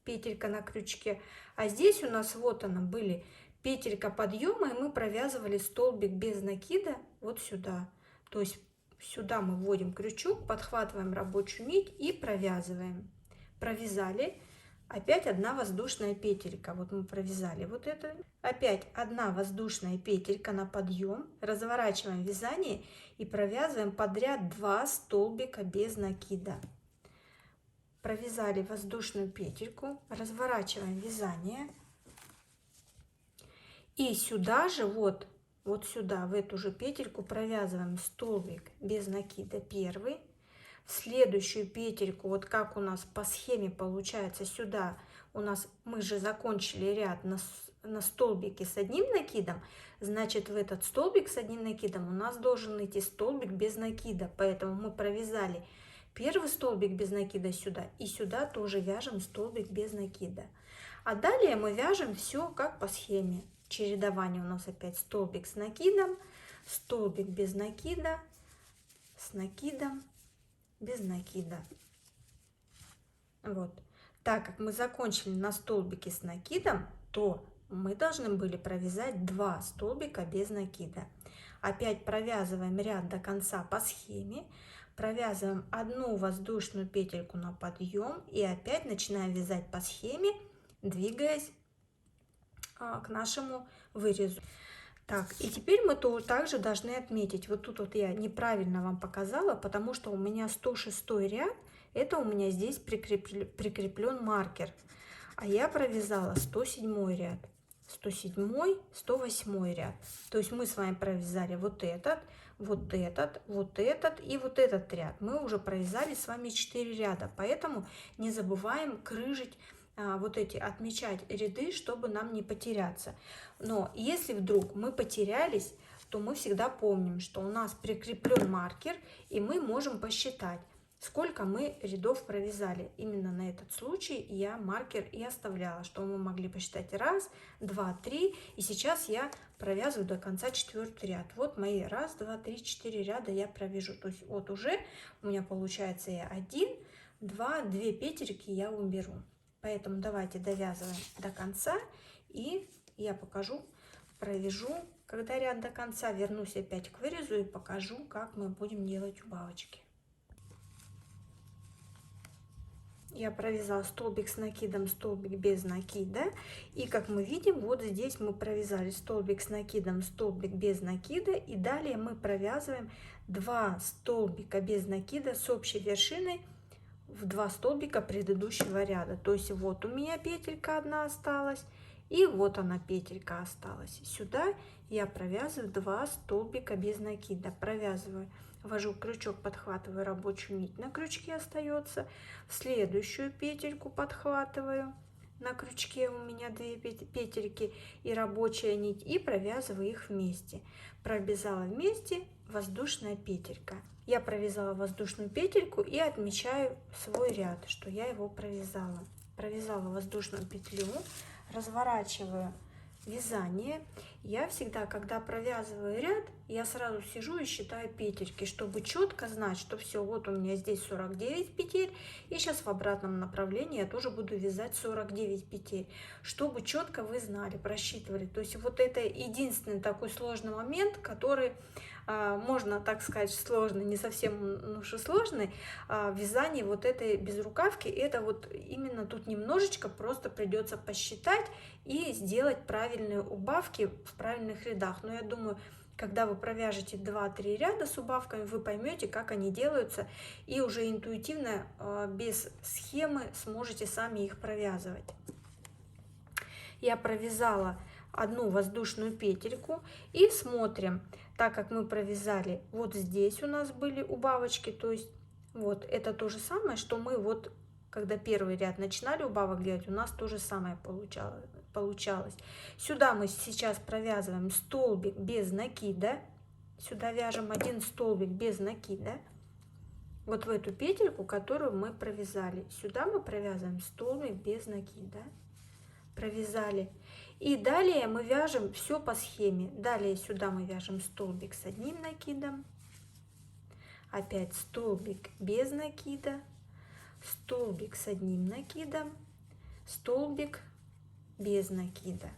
петелька на крючке, а здесь у нас вот она были петелька подъема, и мы провязывали столбик без накида вот сюда. То есть сюда мы вводим крючок, подхватываем рабочую нить и провязываем. Провязали, опять 1 воздушная петелька, вот мы провязали вот это, опять 1 воздушная петелька на подъем, разворачиваем вязание и провязываем подряд 2 столбика без накида. Провязали воздушную петельку, разворачиваем вязание и сюда же вот сюда в эту же петельку провязываем столбик без накида первый. В следующую петельку, вот как у нас по схеме получается, сюда у нас мы же закончили ряд на столбике с 1 накидом, значит в этот столбик с 1 накидом у нас должен идти столбик без накида, поэтому мы провязали первый столбик без накида сюда, и сюда тоже вяжем столбик без накида. А далее мы вяжем все как по схеме. Чередование у нас опять столбик с накидом, столбик без накида, с накидом, без накида. Вот. Так как мы закончили на столбике с накидом, то мы должны были провязать 2 столбика без накида. Опять провязываем ряд до конца по схеме, провязываем 1 воздушную петельку на подъем и опять начинаем вязать по схеме, двигаясь к нашему вырезу. Так, и теперь мы также должны отметить, вот тут вот я неправильно вам показала, потому что у меня 106 ряд, Это у меня здесь прикреплен маркер. А я провязала 107 ряд. 107, 108 ряд. То есть мы с вами провязали вот этот, вот этот, вот этот и вот этот ряд. Мы уже провязали с вами 4 ряда. Поэтому не забываем крыжить вот эти, отмечать ряды, чтобы нам не потеряться. Но если вдруг мы потерялись, то мы всегда помним, что у нас прикреплен маркер, и мы можем посчитать, сколько мы рядов провязали. Именно на этот случай я маркер и оставляла, что мы могли посчитать 1, 2, 3. И сейчас я провязываю до конца 4-й ряд. Вот мои 1, 2, 3, 4 ряда я провяжу. То есть вот уже у меня получается я 1, 2, 2 петельки я уберу. Поэтому давайте довязываем до конца, и я покажу, провяжу. Когда ряд до конца, вернусь опять к вырезу и покажу, как мы будем делать убавочки. Я провязала столбик с накидом, столбик без накида. И как мы видим, вот здесь мы провязали столбик с накидом, столбик без накида. И далее мы провязываем 2 столбика без накида с общей вершиной в 2 столбика предыдущего ряда. То есть вот у меня петелька одна осталась, и вот она петелька осталась. Сюда я провязываю 2 столбика без накида. Провязываю, ввожу крючок, подхватываю рабочую нить, на крючке остается. В следующую петельку подхватываю, на крючке у меня 2 петельки и рабочая нить, и провязываю их вместе. Провязала вместе, воздушная петелька. Я провязала воздушную петельку и отмечаю свой ряд, что я его провязала. Провязала воздушную петлю, разворачиваю вязание. Я всегда, когда провязываю ряд, я сразу сижу и считаю петельки, чтобы четко знать, что все, вот у меня здесь 49 петель, и сейчас в обратном направлении я тоже буду вязать 49 петель, чтобы четко вы знали, просчитывали. То есть вот это единственный такой сложный момент, который можно так сказать сложный, не совсем уж и сложный, вязание вот этой безрукавки. Это вот именно тут немножечко просто придется посчитать и сделать правильные убавки в правильных рядах. Но я думаю, когда вы провяжете 2-3 ряда с убавками, вы поймете, как они делаются, и уже интуитивно, без схемы, сможете сами их провязывать. Я провязала одну воздушную петельку и смотрим, так как мы провязали вот здесь у нас были убавочки, то есть вот это то же самое, что мы вот когда первый ряд начинали убавок делать, у нас то же самое получалось. Сюда мы сейчас провязываем столбик без накида, сюда вяжем 1 столбик без накида, вот в эту петельку, которую мы провязали, сюда мы провязываем столбик без накида, провязали. И далее мы вяжем все по схеме. Далее сюда мы вяжем столбик с 1 накидом, опять столбик без накида, столбик с 1 накидом, столбик без накида.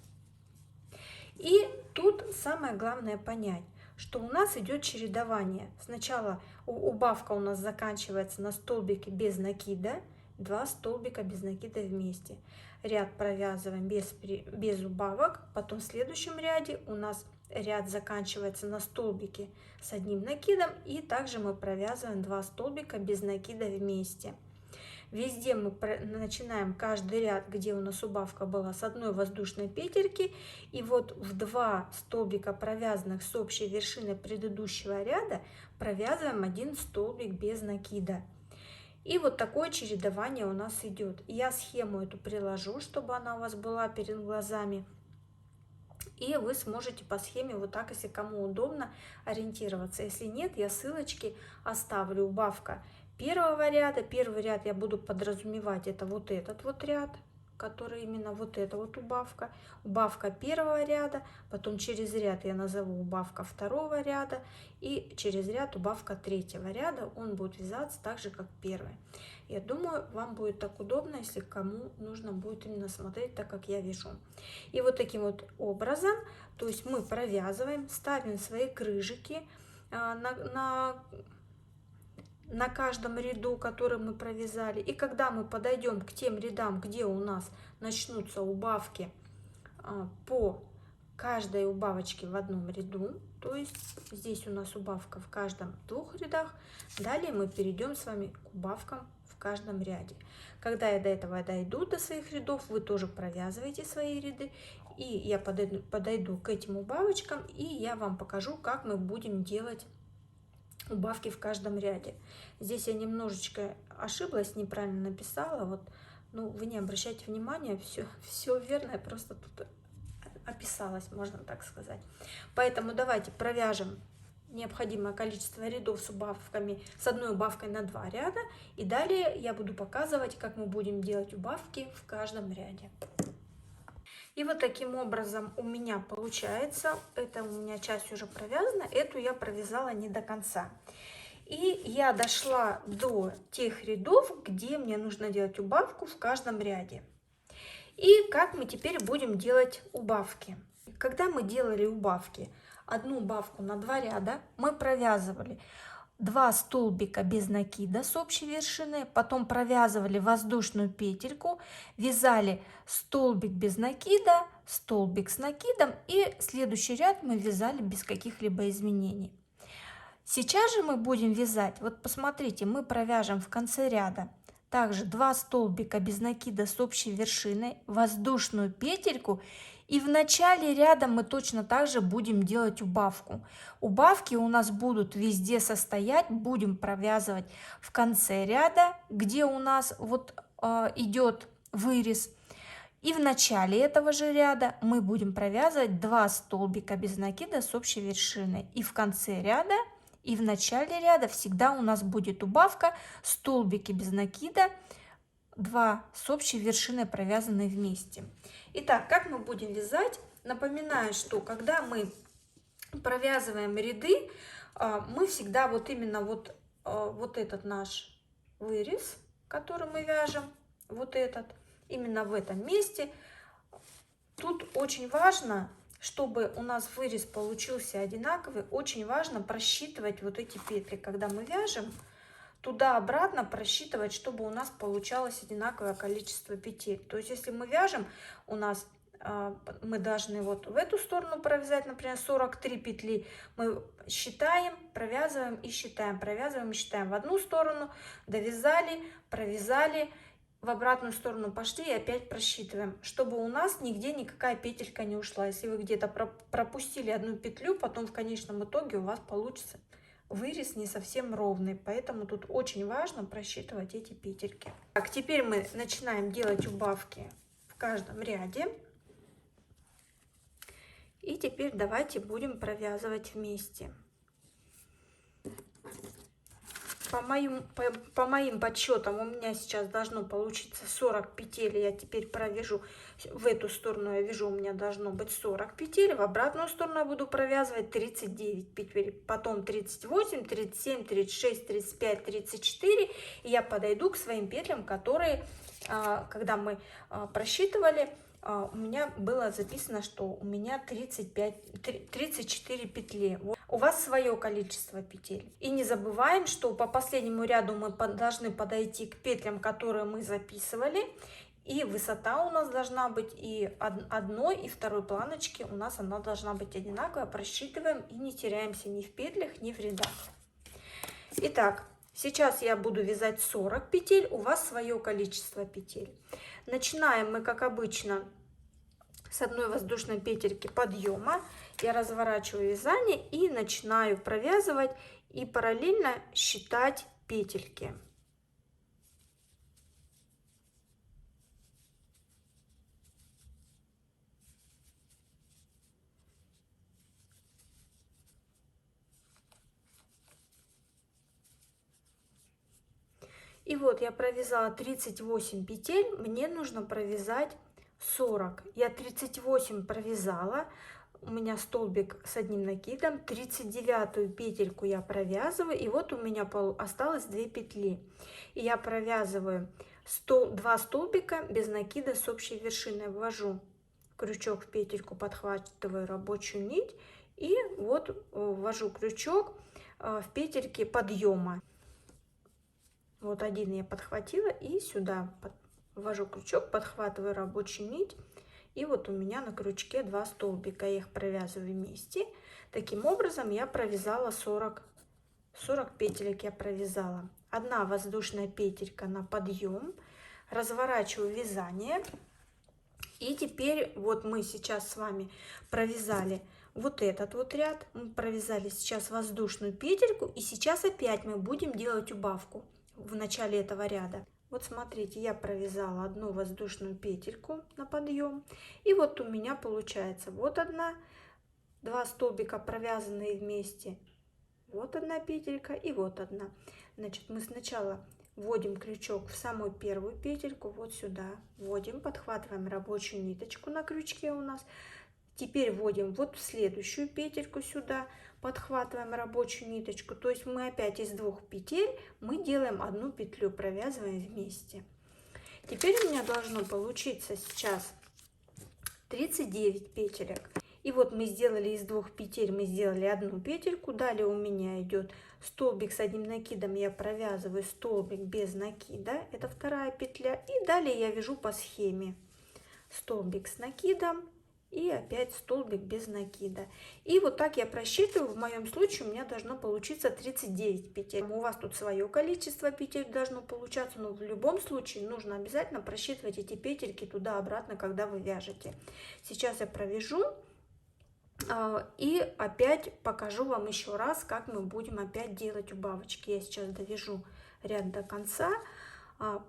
И тут самое главное понять, что у нас идет чередование. Сначала убавка у нас заканчивается на столбике без накида, 2 столбика без накида вместе. Ряд провязываем без убавок, потом в следующем ряде у нас ряд заканчивается на столбике с 1 накидом, и также мы провязываем 2 столбика без накида вместе. Везде мы начинаем каждый ряд, где у нас убавка была, с 1 воздушной петельки, и вот в 2 столбика, провязанных с общей вершиной предыдущего ряда, провязываем 1 столбик без накида. И вот такое чередование у нас идет. Я схему эту приложу, чтобы она у вас была перед глазами. И вы сможете по схеме вот так, если кому удобно, ориентироваться. Если нет, я ссылочки оставлю. Убавка первого ряда. Первый ряд я буду подразумевать, это вот этот вот ряд, который именно вот эта вот убавка. Убавка первого ряда, потом через ряд я назову убавка второго ряда, и через ряд убавка третьего ряда. Он будет вязаться так же, как первый. Я думаю, вам будет так удобно, если кому нужно будет именно смотреть так, как я вяжу. И вот таким вот образом, то есть мы провязываем, ставим свои крыжики на каждом ряду, который мы провязали. И когда мы подойдем к тем рядам, где у нас начнутся убавки по каждой убавочке в одном ряду, то есть здесь у нас убавка в каждом 2 рядах, далее мы перейдем с вами к убавкам в каждом ряде. Когда я до этого дойду, до своих рядов, вы тоже провязываете свои ряды. И я подойду к этим убавочкам, и я вам покажу, как мы будем делать убавки в каждом ряде. Здесь я немножечко ошиблась, неправильно написала. Вот, ну, вы не обращайте внимания, все верно, я просто тут описалась, можно так сказать. Поэтому давайте провяжем необходимое количество рядов с убавками, с одной убавкой на 2 ряда. И далее я буду показывать, как мы будем делать убавки в каждом ряде. И вот таким образом у меня получается, это у меня часть уже провязана, эту я провязала не до конца. И я дошла до тех рядов, где мне нужно делать убавку в каждом ряде. И как мы теперь будем делать убавки? Когда мы делали убавки, одну убавку на 2 ряда, мы провязывали 2 столбика без накида с общей вершины, потом провязывали воздушную петельку, вязали столбик без накида, столбик с накидом, и следующий ряд мы вязали без каких-либо изменений. Сейчас же мы будем вязать, вот посмотрите, мы провяжем в конце ряда также 2 столбика без накида с общей вершиной, воздушную петельку, и в начале ряда мы точно так же будем делать убавку. Убавки у нас будут везде состоять, будем провязывать в конце ряда, где у нас вот идет вырез. И в начале этого же ряда мы будем провязывать 2 столбика без накида с общей вершиной. И в конце ряда, и в начале ряда всегда у нас будет убавка, столбики без накида, 2 с общей вершиной провязанные вместе. Итак, как мы будем вязать? Напоминаю, что когда мы провязываем ряды, мы всегда вот именно вот этот наш вырез, который мы вяжем, вот этот, именно в этом месте. Тут очень важно, чтобы у нас вырез получился одинаковый, очень важно просчитывать вот эти петли, когда мы вяжем, туда-обратно просчитывать, чтобы у нас получалось одинаковое количество петель. То есть, если мы вяжем, у нас мы должны вот в эту сторону провязать, например, 43 петли. Мы считаем, провязываем и считаем, провязываем и считаем. В одну сторону довязали, провязали, в обратную сторону пошли и опять просчитываем, чтобы у нас нигде никакая петелька не ушла. Если вы где-то пропустили одну петлю, потом в конечном итоге у вас получится вырез не совсем ровный, поэтому тут очень важно просчитывать эти петельки. Так, теперь мы начинаем делать убавки в каждом ряде. И теперь давайте будем провязывать вместе. По моим подсчетам у меня сейчас должно получиться 40 петель. Я теперь провяжу в эту сторону, я вяжу, у меня должно быть 40 петель. В обратную сторону я буду провязывать 39 петель, потом 38, 37, 36, 35, 34. И я подойду к своим петлям, которые, когда мы просчитывали, у меня было записано, что у меня 34 петли. У вас свое количество петель. И не забываем, что по последнему ряду мы должны подойти к петлям, которые мы записывали. И высота у нас должна быть и одной, и второй планочки. У нас она должна быть одинаковая. Просчитываем и не теряемся ни в петлях, ни в рядах. Итак, сейчас я буду вязать 40 петель. У вас свое количество петель. Начинаем мы, как обычно, с одной воздушной петельки подъема. Я разворачиваю вязание и начинаю провязывать и параллельно считать петельки. И вот я провязала 38 петель, мне нужно провязать 40. Я 38 провязала, у меня столбик с одним накидом, 39-ю петельку я провязываю, и вот у меня осталось 2 петли. И я провязываю 2 столбика без накида с общей вершиной, ввожу крючок в петельку, подхватываю рабочую нить и вот ввожу крючок в петельки подъема. Вот один я подхватила и сюда ввожу крючок, подхватываю рабочую нить. И вот у меня на крючке 2 столбика. Я их провязываю вместе. Таким образом я провязала 40 петелек я провязала. 1 воздушная петелька на подъем, разворачиваю вязание. И теперь вот мы сейчас с вами провязали вот этот вот ряд, мы провязали сейчас воздушную петельку, и сейчас опять мы будем делать убавку в начале этого ряда. Вот смотрите, я провязала 1 воздушную петельку на подъем, и вот у меня получается вот 2 столбика провязанные вместе, вот 1 петелька и вот 1. Значит, мы сначала вводим крючок в самую первую петельку, вот сюда вводим, подхватываем рабочую ниточку на крючке у нас. Теперь вводим вот в следующую петельку сюда, подхватываем рабочую ниточку. То есть мы опять из 2 петель мы делаем 1 петлю, провязываем вместе. Теперь у меня должно получиться сейчас 39 петелек. И вот мы сделали из 2 петель, мы сделали 1 петельку. Далее у меня идет столбик с 1 накидом, я провязываю столбик без накида, это 2 петля. И далее я вяжу по схеме столбик с накидом и опять столбик без накида. И вот так я просчитываю. В моем случае у меня должно получиться 39 петель. У вас тут свое количество петель должно получаться, но в любом случае нужно обязательно просчитывать эти петельки туда-обратно, когда вы вяжете. Сейчас я провяжу и опять покажу вам еще раз, как мы будем опять делать убавочки. Я сейчас довяжу ряд до конца,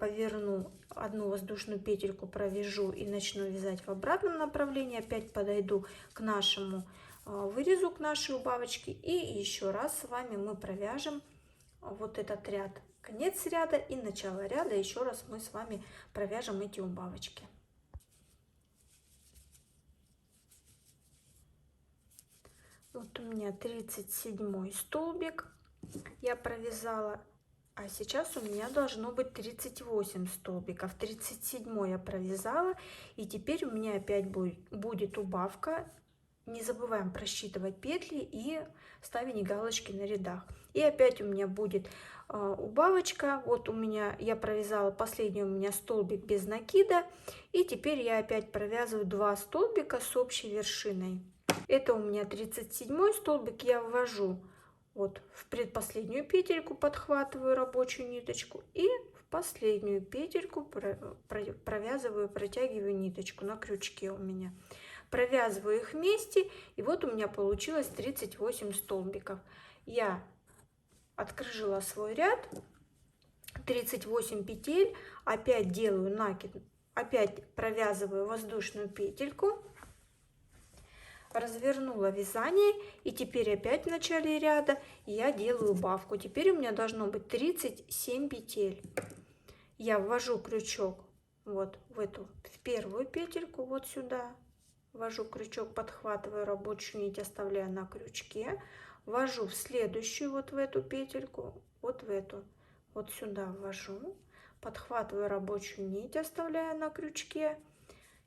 поверну 1 воздушную петельку, провяжу и начну вязать в обратном направлении. Опять подойду к нашему вырезу, к нашей убавочке, и еще раз с вами мы провяжем вот этот ряд, конец ряда и начало ряда. Еще раз мы с вами провяжем эти убавочки. Вот у меня 37 столбик я провязала, а сейчас у меня должно быть 38 столбиков. 37 я провязала, и теперь у меня опять будет убавка. Не забываем просчитывать петли и ставить галочки на рядах. И опять у меня будет убавочка. Вот у меня я провязала последний у меня столбик без накида, и теперь я опять провязываю 2 столбика с общей вершиной. Это у меня 37 столбик, я ввожу вот в предпоследнюю петельку, подхватываю рабочую ниточку и в последнюю петельку провязываю, протягиваю ниточку на крючке у меня. Провязываю их вместе, и вот у меня получилось 38 столбиков. Я открыжила свой ряд, 38 петель, опять делаю накид, опять провязываю воздушную петельку, развернула вязание, и теперь опять в начале ряда я делаю убавку. Теперь у меня должно быть 37 петель. Я ввожу крючок вот в первую петельку, вот сюда ввожу крючок, подхватываю рабочую нить, оставляю на крючке, ввожу в следующую, вот в эту петельку, вот в эту, вот сюда ввожу, подхватываю рабочую нить, оставляю на крючке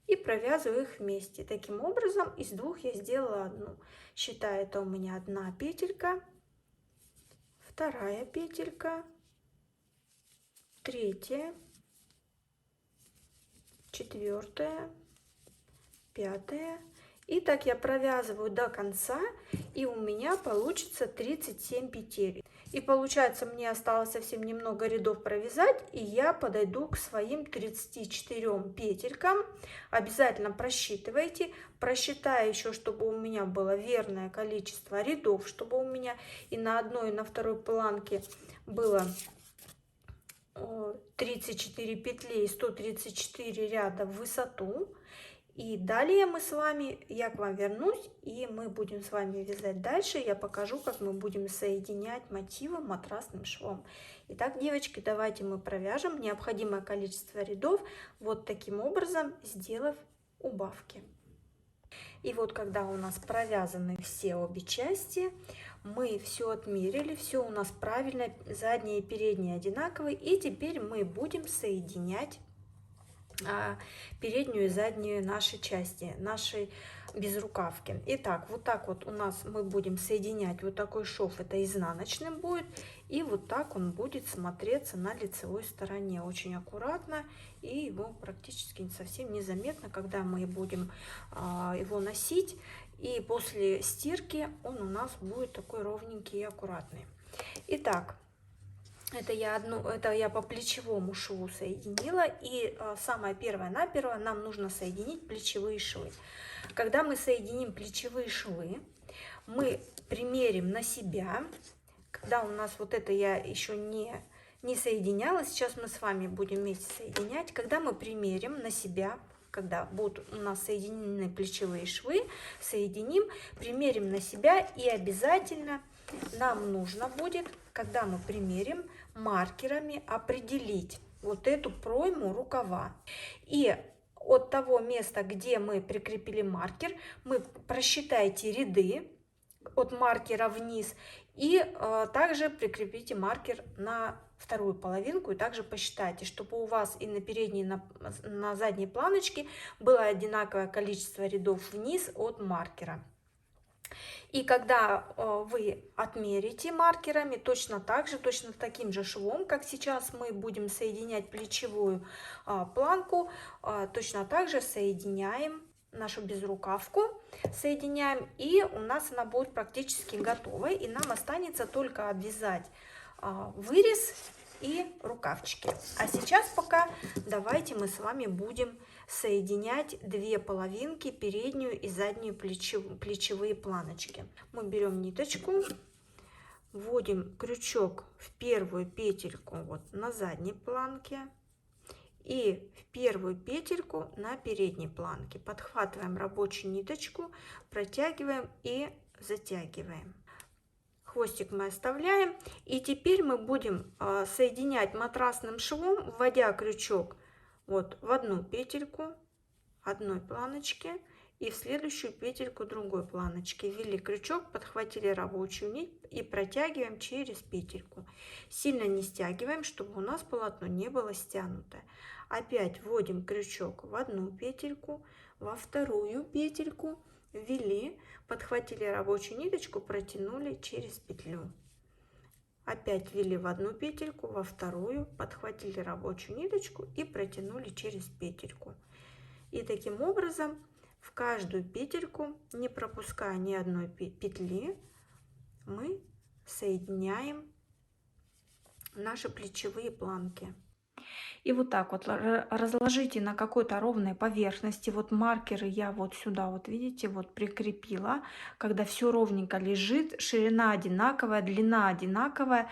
и провязываю их вместе. Таким образом из 2 я сделала 1. Считаю, это у меня 1 петелька, 2 петелька, 3, 4, 5. И так я провязываю до конца, и у меня получится 37 петель. И получается, мне осталось совсем немного рядов провязать, и я подойду к своим 34 петелькам. Обязательно просчитывайте. Просчитаю еще, чтобы у меня было верное количество рядов, чтобы у меня и на одной, и на второй планке было 34 петли и 134 ряда в высоту. И далее мы с вами, я к вам вернусь, и мы будем с вами вязать дальше. Я покажу, как мы будем соединять мотивы матрасным швом. Итак, девочки, давайте мы провяжем необходимое количество рядов, вот таким образом, сделав убавки. И вот когда у нас провязаны все обе части, мы все отмерили, все у нас правильно, задние и передние одинаковые. И теперь мы будем соединять переднюю и заднюю нашей части, нашей безрукавки. Итак, вот так вот у нас мы будем соединять. Вот такой шов, это изнаночным будет, и вот так он будет смотреться на лицевой стороне. Очень аккуратно, и его практически совсем незаметно, когда мы будем его носить. И после стирки он у нас будет такой ровненький и аккуратный. Итак, Это я по плечевому шву соединила. И самое первое наперво нам нужно соединить плечевые швы. Когда мы соединим плечевые швы, мы примерим на себя. Когда у нас вот это я еще не соединяла, сейчас мы с вами будем вместе соединять. Когда мы примерим на себя, когда будут у нас соединены плечевые швы, соединим, примерим на себя, и обязательно нам нужно будет, когда мы примерим, маркерами определить вот эту пройму рукава. И от того места, где мы прикрепили маркер, мы просчитайте ряды от маркера вниз и также прикрепите маркер на вторую половинку и также посчитайте, чтобы у вас и на передней, и на задней планочке было одинаковое количество рядов вниз от маркера. И когда вы отмерите маркерами, точно таким же швом, как сейчас мы будем соединять плечевую планку, точно так же соединяем нашу безрукавку, соединяем, и у нас она будет практически готовой, и нам останется только обвязать вырез и рукавчики. А сейчас пока давайте мы с вами будем соединять две половинки, переднюю и заднюю плечевые планочки. Мы берем ниточку, вводим крючок в первую петельку вот на задней планке и в первую петельку на передней планке. Подхватываем рабочую ниточку, протягиваем и затягиваем. Хвостик мы оставляем, и теперь мы будем соединять матрасным швом, вводя крючок вот в одну петельку одной планочки и в следующую петельку другой планочки. Ввели крючок, подхватили рабочую нить и протягиваем через петельку. Сильно не стягиваем, чтобы у нас полотно не было стянутое. Опять вводим крючок в одну петельку, во вторую петельку, ввели, подхватили рабочую ниточку, протянули через петлю. Опять ввели в одну петельку, во вторую, подхватили рабочую ниточку и протянули через петельку. И таким образом в каждую петельку, не пропуская ни одной петли, мы соединяем наши плечевые планки. И вот так вот разложите на какой-то ровной поверхности. Вот маркеры я вот сюда, вот видите, вот прикрепила. Когда все ровненько лежит, ширина одинаковая, длина одинаковая.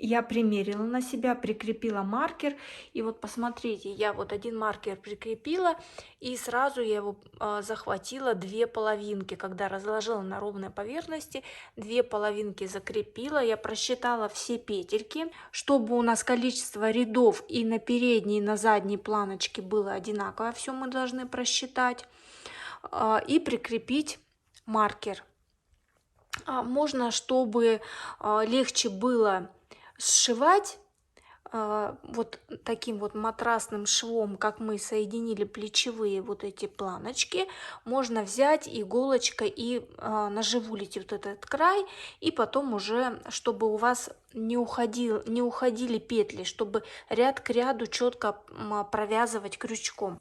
Я примерила на себя, прикрепила маркер. И вот посмотрите, я вот один маркер прикрепила, и сразу я его захватила две половинки. Когда разложила на ровной поверхности, две половинки закрепила. Я просчитала все петельки, чтобы у нас количество рядов и на передней, и на задней планочке было одинаково. Все мы должны просчитать. И прикрепить маркер. Можно, чтобы легче было сшивать вот таким вот матрасным швом, как мы соединили плечевые вот эти планочки, можно взять иголочкой и наживулить вот этот край, и потом уже, чтобы у вас не уходили петли, чтобы ряд к ряду четко провязывать крючком.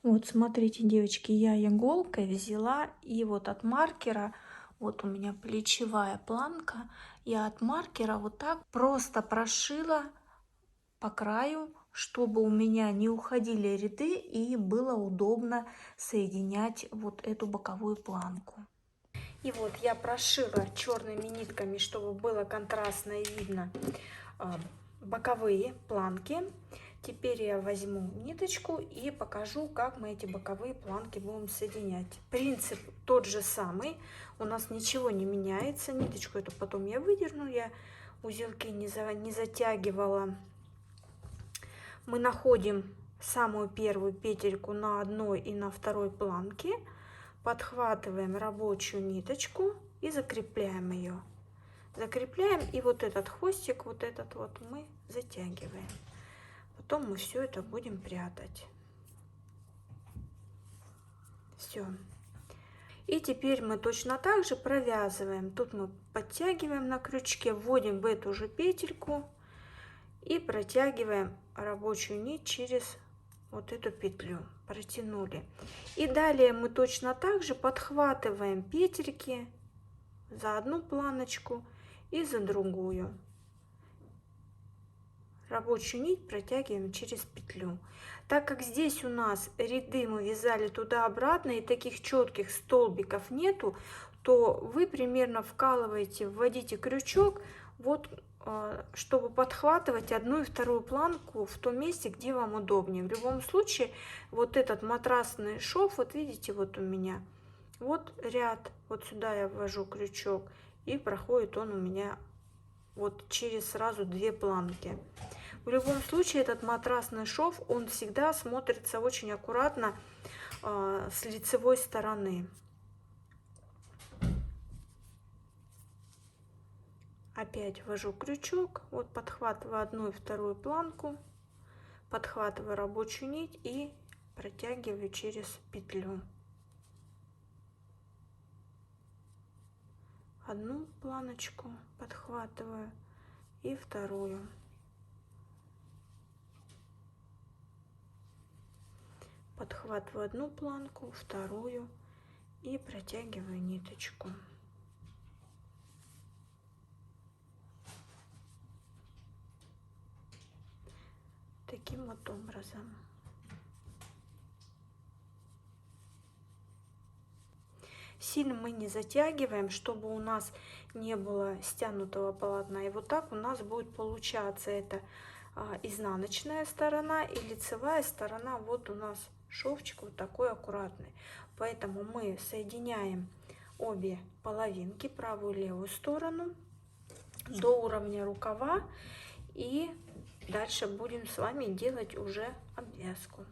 Вот смотрите, девочки, я иголкой взяла, и вот от маркера, вот у меня плечевая планка, я от маркера вот так просто прошила по краю, чтобы у меня не уходили ряды и было удобно соединять вот эту боковую планку. И вот я прошила черными нитками, чтобы было контрастно и видно боковые планки. Теперь я возьму ниточку и покажу, как мы эти боковые планки будем соединять. Принцип тот же самый, у нас ничего не меняется. Ниточку эту потом я выдерну, я узелки не затягивала. Мы находим самую первую петельку на одной и на второй планке, подхватываем рабочую ниточку и закрепляем ее. Закрепляем, и вот этот хвостик, вот этот вот мы затягиваем. Потом мы все это будем прятать. Все. И теперь мы точно так же провязываем. Тут мы подтягиваем на крючке, вводим в эту же петельку и протягиваем рабочую нить через вот эту петлю. Протянули. И далее мы точно так же подхватываем петельки за одну планочку и за другую. рабочую нить протягиваем через петлю. Так как здесь у нас ряды мы вязали туда-обратно и таких четких столбиков нету, то вы примерно вкалываете, вводите крючок, вот, чтобы подхватывать одну и вторую планку в том месте, где вам удобнее. В любом случае, вот этот матрасный шов, вот видите, вот у меня, вот ряд, вот сюда я ввожу крючок, и проходит он у меня вот через сразу две планки. В любом случае, этот матрасный шов, он всегда смотрится очень аккуратно с лицевой стороны. Опять ввожу крючок, вот подхватываю одну и вторую планку, подхватываю рабочую нить и протягиваю через петлю. Одну планочку подхватываю и вторую. Подхватываю одну планку, вторую и протягиваю ниточку. Таким вот образом. Сильно мы не затягиваем, чтобы у нас не было стянутого полотна. И вот так у нас будет получаться это изнаночная сторона и лицевая сторона. Вот у нас шовчик вот такой аккуратный. Поэтому мы соединяем обе половинки, правую и левую сторону, до уровня рукава. И дальше будем с вами делать уже обвязку.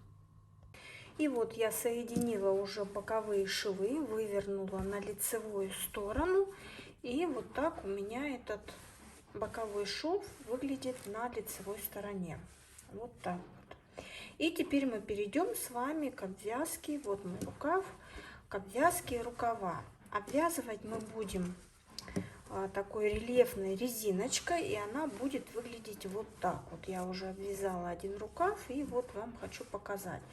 И вот я соединила уже боковые швы, вывернула на лицевую сторону. И вот так у меня этот боковой шов выглядит на лицевой стороне. Вот так вот. И теперь мы перейдем с вами к обвязке. Вот мой рукав, к обвязке рукава. Обвязывать мы будем такой рельефной резиночкой, и она будет выглядеть вот так вот. Я уже обвязала один рукав, и вот вам хочу показать.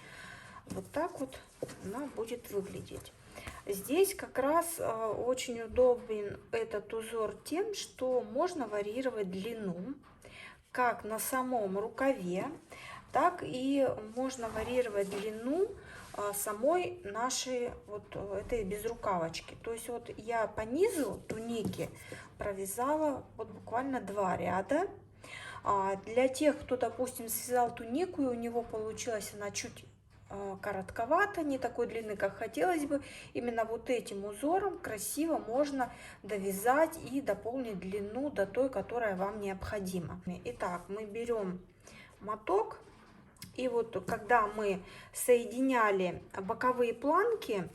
Вот так вот она будет выглядеть. Здесь как раз очень удобен этот узор тем, что можно варьировать длину как на самом рукаве, так и можно варьировать длину самой нашей вот этой безрукавочки. То есть вот я по низу туники провязала вот буквально 2 ряда. Для тех, кто, допустим, связал тунику, и у него получилась она чуть коротковато, не такой длины, как хотелось бы, именно вот этим узором красиво можно довязать и дополнить длину до той, которая вам необходима. Итак, мы берем моток, и вот когда мы соединяли боковые планки,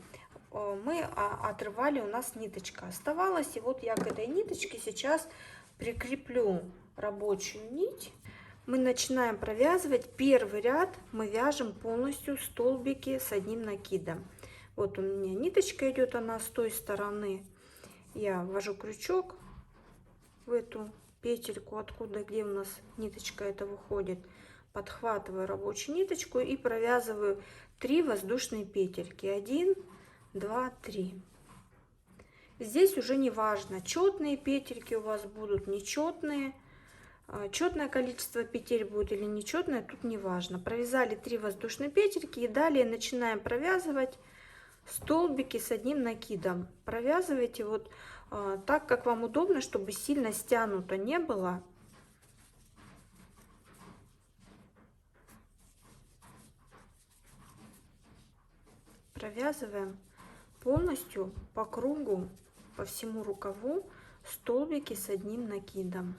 мы отрывали, у нас ниточка оставалась, и вот я к этой ниточке сейчас прикреплю рабочую нить. Мы начинаем провязывать первый ряд, мы вяжем полностью столбики с одним накидом. Вот у меня ниточка идет, она с той стороны. Я ввожу крючок в эту петельку, откуда, где у нас ниточка эта выходит, подхватываю рабочую ниточку и провязываю 3 воздушные петельки. 1, 2, 3. Здесь уже не важно, четные петельки у вас будут, нечетные. Четное количество петель будет или нечетное, тут не важно. Провязали 3 воздушные петельки и далее начинаем провязывать столбики с одним накидом. Провязывайте вот так, как вам удобно, чтобы сильно стянуто не было. Провязываем полностью по кругу, по всему рукаву столбики с одним накидом.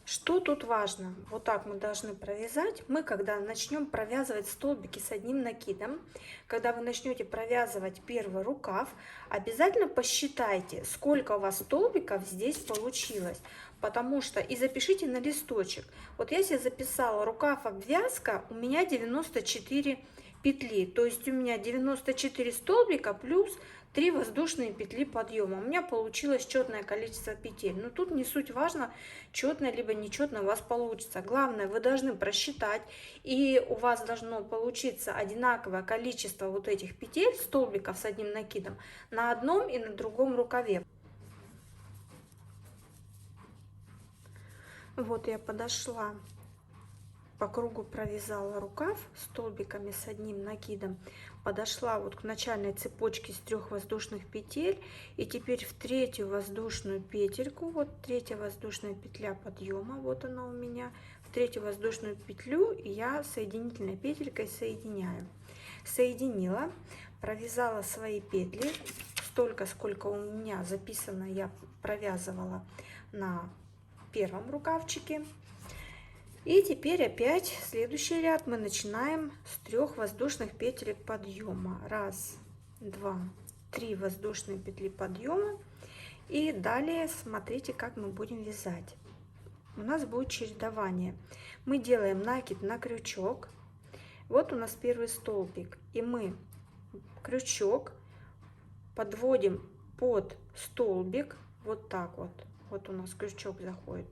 Что тут важно? Вот так мы должны провязать. Мы, когда начнем провязывать столбики с одним накидом, когда вы начнете провязывать первый рукав, обязательно посчитайте, сколько у вас столбиков здесь получилось. Потому что, и запишите на листочек. Вот я себе записала рукав обвязка, у меня 94 петли. То есть у меня 94 столбика плюс 3 воздушные петли подъема. У меня получилось четное количество петель. Но тут не суть важно, четно либо нечетно у вас получится. Главное, вы должны просчитать, и у вас должно получиться одинаковое количество вот этих петель, столбиков с одним накидом, на одном и на другом рукаве. Вот я подошла, по кругу провязала рукав столбиками с одним накидом, подошла вот к начальной цепочке с 3 воздушных петель, и теперь в третью воздушную петельку, вот третья воздушная петля подъема, вот она у меня, в третью воздушную петлю я соединительной петелькой соединяю. Соединила, провязала свои петли, столько, сколько у меня записано, я провязывала на первом рукавчике. И теперь опять следующий ряд мы начинаем с 3 воздушных петелек подъема. 1, 2, 3 воздушные петли подъема. И далее смотрите, как мы будем вязать. У нас будет чередование. Мы делаем накид на крючок. Вот у нас первый столбик. И мы крючок подводим под столбик. Вот так вот. Вот у нас крючок заходит.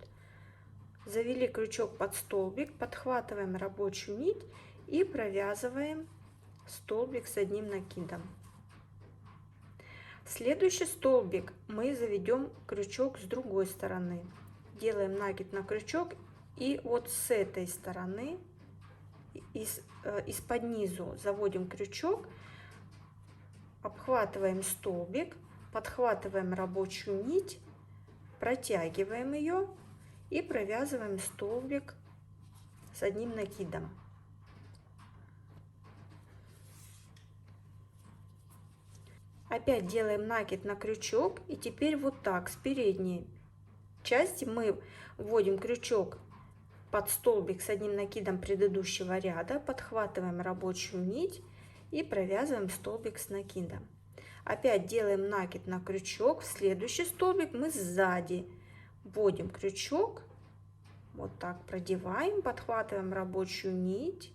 Завели крючок под столбик, подхватываем рабочую нить и провязываем столбик с одним накидом. Следующий столбик мы заведем крючок с другой стороны. Делаем накид на крючок, и вот с этой стороны, из-под низу заводим крючок, обхватываем столбик, подхватываем рабочую нить, протягиваем ее и провязываем столбик с одним накидом. Опять делаем накид на крючок, и теперь вот так с передней части мы вводим крючок под столбик с одним накидом предыдущего ряда, подхватываем рабочую нить и провязываем столбик с накидом. Опять делаем накид на крючок, в следующий столбик мы сзади вводим крючок, вот так продеваем, подхватываем рабочую нить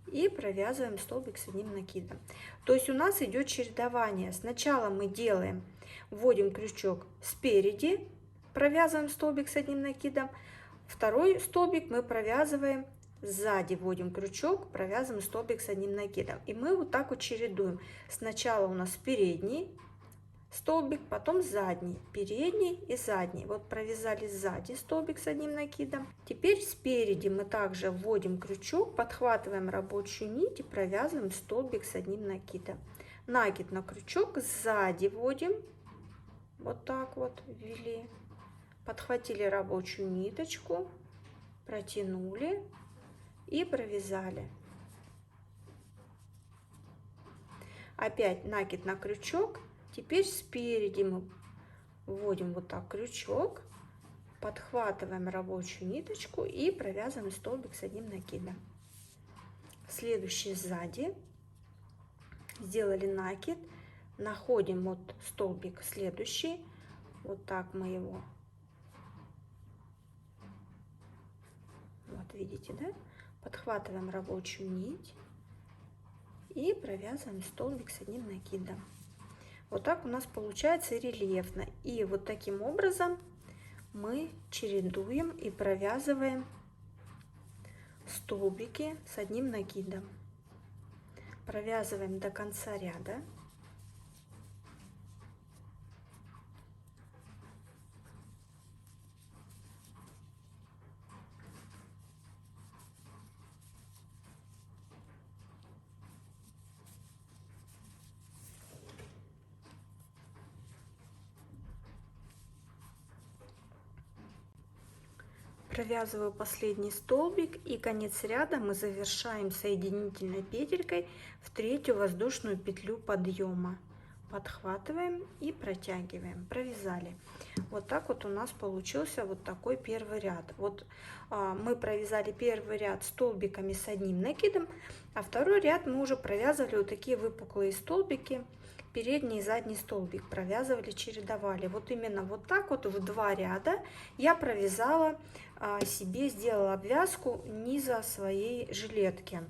и провязываем столбик с одним накидом. То есть у нас идет чередование. Сначала мы делаем, вводим крючок спереди, провязываем столбик с одним накидом. Второй столбик мы провязываем сзади, вводим крючок, провязываем столбик с одним накидом. И мы вот так вот чередуем. Сначала у нас передний столбик, потом задний, передний и задний. Вот провязали сзади столбик с одним накидом. Теперь спереди мы также вводим крючок, подхватываем рабочую нить и провязываем столбик с одним накидом. Накид на крючок, сзади вводим, вот так вот ввели, подхватили рабочую ниточку, протянули и провязали. Опять накид на крючок. Теперь спереди мы вводим вот так крючок, подхватываем рабочую ниточку и провязываем столбик с одним накидом. Следующий сзади. Сделали накид, находим вот столбик следующий, вот так мы его, вот видите, да, подхватываем рабочую нить и провязываем столбик с одним накидом. Вот так у нас получается рельефно. И вот таким образом мы чередуем и провязываем столбики с одним накидом. Провязываем до конца ряда. Провязываю последний столбик, и конец ряда мы завершаем соединительной петелькой в третью воздушную петлю подъема. Подхватываем и протягиваем. Провязали. Вот так вот у нас получился вот такой первый ряд. Вот мы провязали первый ряд столбиками с одним накидом, а второй ряд мы уже провязывали вот такие выпуклые столбики. Передний и задний столбик провязывали, чередовали. Вот именно вот так вот в 2 ряда я провязала себе, сделала обвязку низа своей жилетки.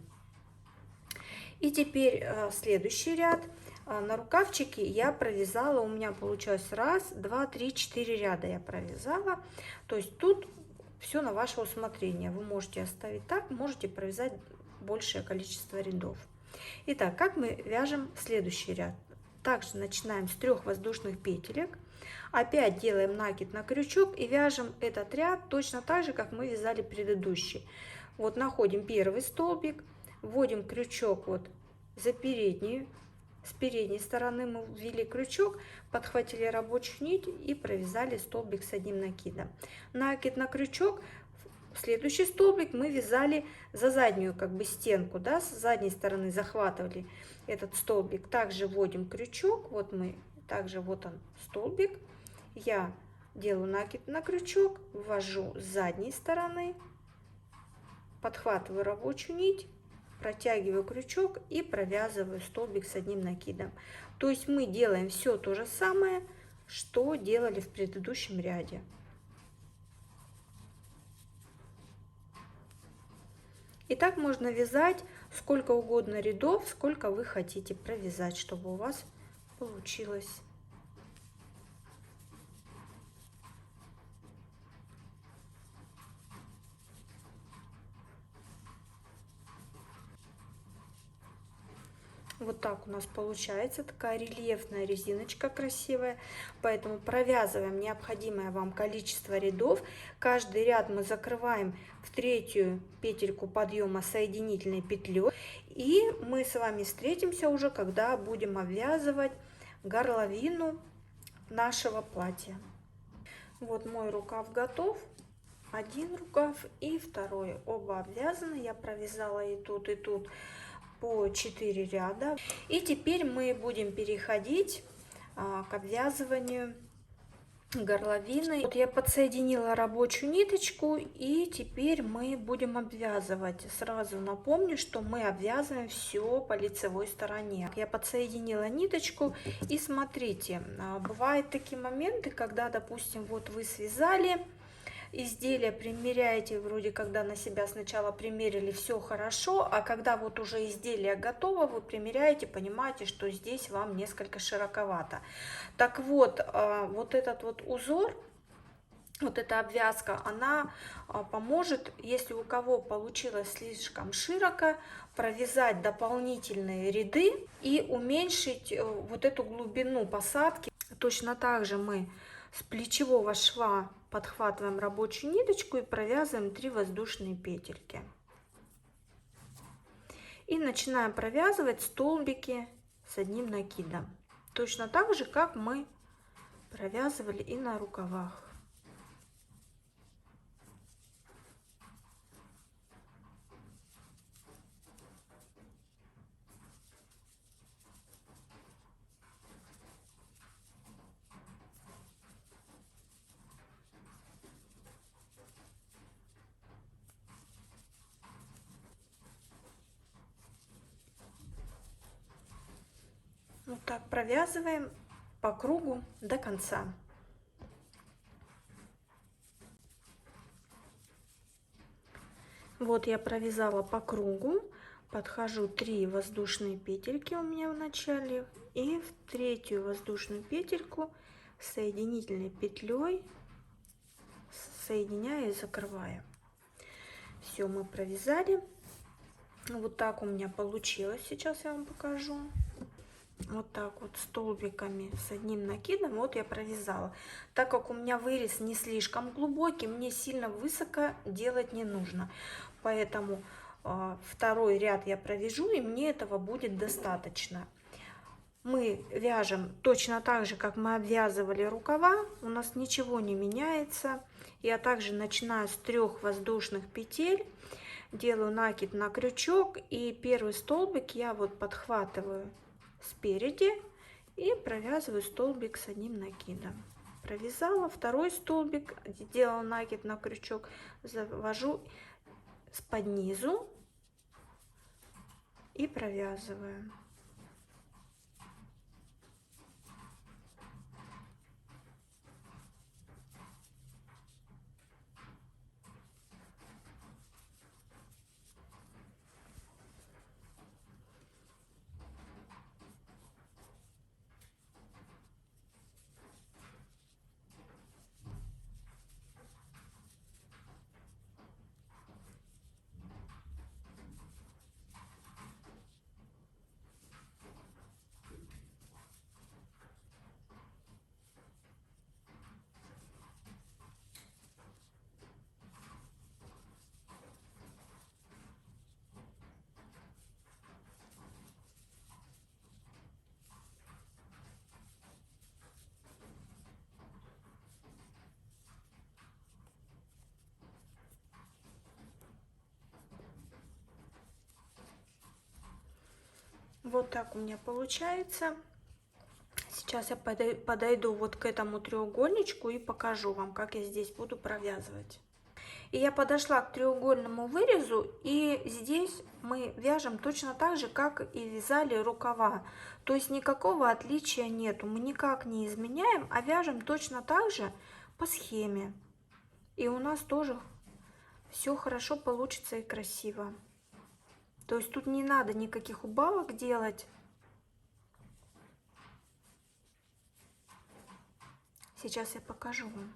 И теперь следующий ряд. На рукавчике я провязала, у меня получилось 1, 2, 3, 4 ряда я провязала. То есть тут все на ваше усмотрение. Вы можете оставить так, можете провязать большее количество рядов. Итак, как мы вяжем следующий ряд? Также начинаем с 3 воздушных петелек. Опять делаем накид на крючок и вяжем этот ряд точно так же, как мы вязали предыдущий. Вот находим первый столбик, вводим крючок вот за переднюю. С передней стороны мы ввели крючок, подхватили рабочую нить и провязали столбик с одним накидом. Накид на крючок, следующий столбик мы вязали за заднюю как бы стенку, да, с задней стороны захватывали этот столбик. Также вводим крючок, вот мы, также вот он столбик. Я делаю накид на крючок, ввожу с задней стороны, подхватываю рабочую нить, протягиваю крючок и провязываю столбик с одним накидом. То есть мы делаем все то же самое, что делали в предыдущем ряде. И так можно вязать сколько угодно рядов, сколько вы хотите провязать, чтобы у вас получилось. Вот так у нас получается такая рельефная резиночка красивая. Поэтому провязываем необходимое вам количество рядов. Каждый ряд мы закрываем в 3-ю петельку подъема соединительной петлей. И мы с вами встретимся уже, когда будем обвязывать горловину нашего платья. Вот мой рукав готов. Один рукав и второй. Оба обвязаны. Я провязала и тут по 4 ряда. И теперь мы будем переходить к обвязыванию горловины. Вот я подсоединила рабочую ниточку, и теперь мы будем обвязывать. Сразу напомню, что мы обвязываем все по лицевой стороне. Я подсоединила ниточку, и смотрите, бывают такие моменты, когда, допустим, вот вы связали изделие, примеряете, вроде когда на себя сначала примерили, все хорошо, а когда вот уже изделие готово, вы примеряете, понимаете, что здесь вам несколько широковато. Так вот, вот этот вот узор, вот эта обвязка, она поможет, если у кого получилось слишком широко, провязать дополнительные ряды и уменьшить вот эту глубину посадки. Точно так же мы с плечевого шва подхватываем рабочую ниточку и провязываем 3 воздушные петельки. И начинаем провязывать столбики с одним накидом. Точно так же, как мы провязывали и на рукавах. Вот так провязываем по кругу до конца. Вот я провязала по кругу, подхожу 3 воздушные петельки у меня в начале, и в 3-ю воздушную петельку соединительной петлей соединяю и закрываю. Все, мы провязали. Вот так у меня получилось. Сейчас я вам покажу. Вот так вот столбиками с одним накидом вот я провязала. Так как у меня вырез не слишком глубокий, мне сильно высоко делать не нужно, поэтому второй ряд я провяжу, и мне этого будет достаточно. Мы вяжем точно так же, как мы обвязывали рукава, у нас ничего не меняется. Я также начинаю с 3 воздушных петель, делаю накид на крючок, и первый столбик я вот подхватываю спереди и провязываю столбик с одним накидом. Провязала второй столбик, делала накид на крючок, завожу под низу и провязываю. Вот так у меня получается. Сейчас я подойду вот к этому треугольничку и покажу вам, как я здесь буду провязывать. И я подошла к треугольному вырезу, и здесь мы вяжем точно так же, как и вязали рукава. То есть никакого отличия нету, мы никак не изменяем, а вяжем точно так же по схеме. И у нас тоже все хорошо получится и красиво. То есть тут не надо никаких убавок делать. Сейчас я покажу вам.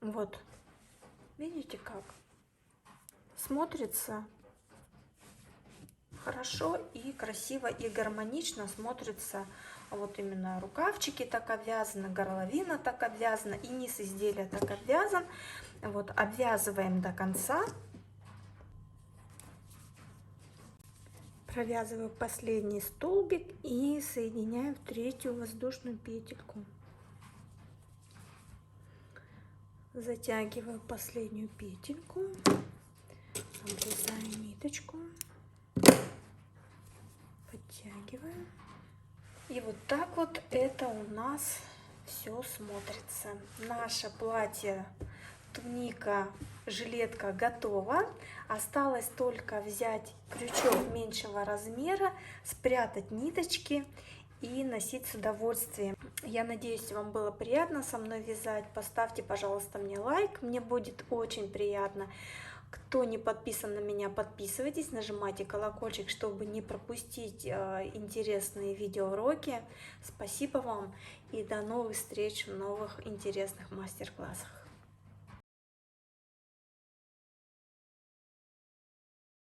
Вот, видите как? Смотрится хорошо и красиво и гармонично смотрится. Вот именно рукавчики так обвязаны, горловина так обвязана и низ изделия так обвязан. Вот обвязываем до конца. Провязываю последний столбик и соединяю в третью воздушную петельку. Затягиваю последнюю петельку, обрезаю ниточку, подтягиваю. И вот так вот это у нас все смотрится. Наше платье, туника, жилетка готова. Осталось только взять крючок меньшего размера, спрятать ниточки и носить с удовольствием. Я надеюсь, вам было приятно со мной вязать. Поставьте, пожалуйста, мне лайк, мне будет очень приятно. Кто не подписан на меня, подписывайтесь, нажимайте колокольчик, чтобы не пропустить интересные видеоуроки. Спасибо вам и до новых встреч в новых интересных мастер-классах.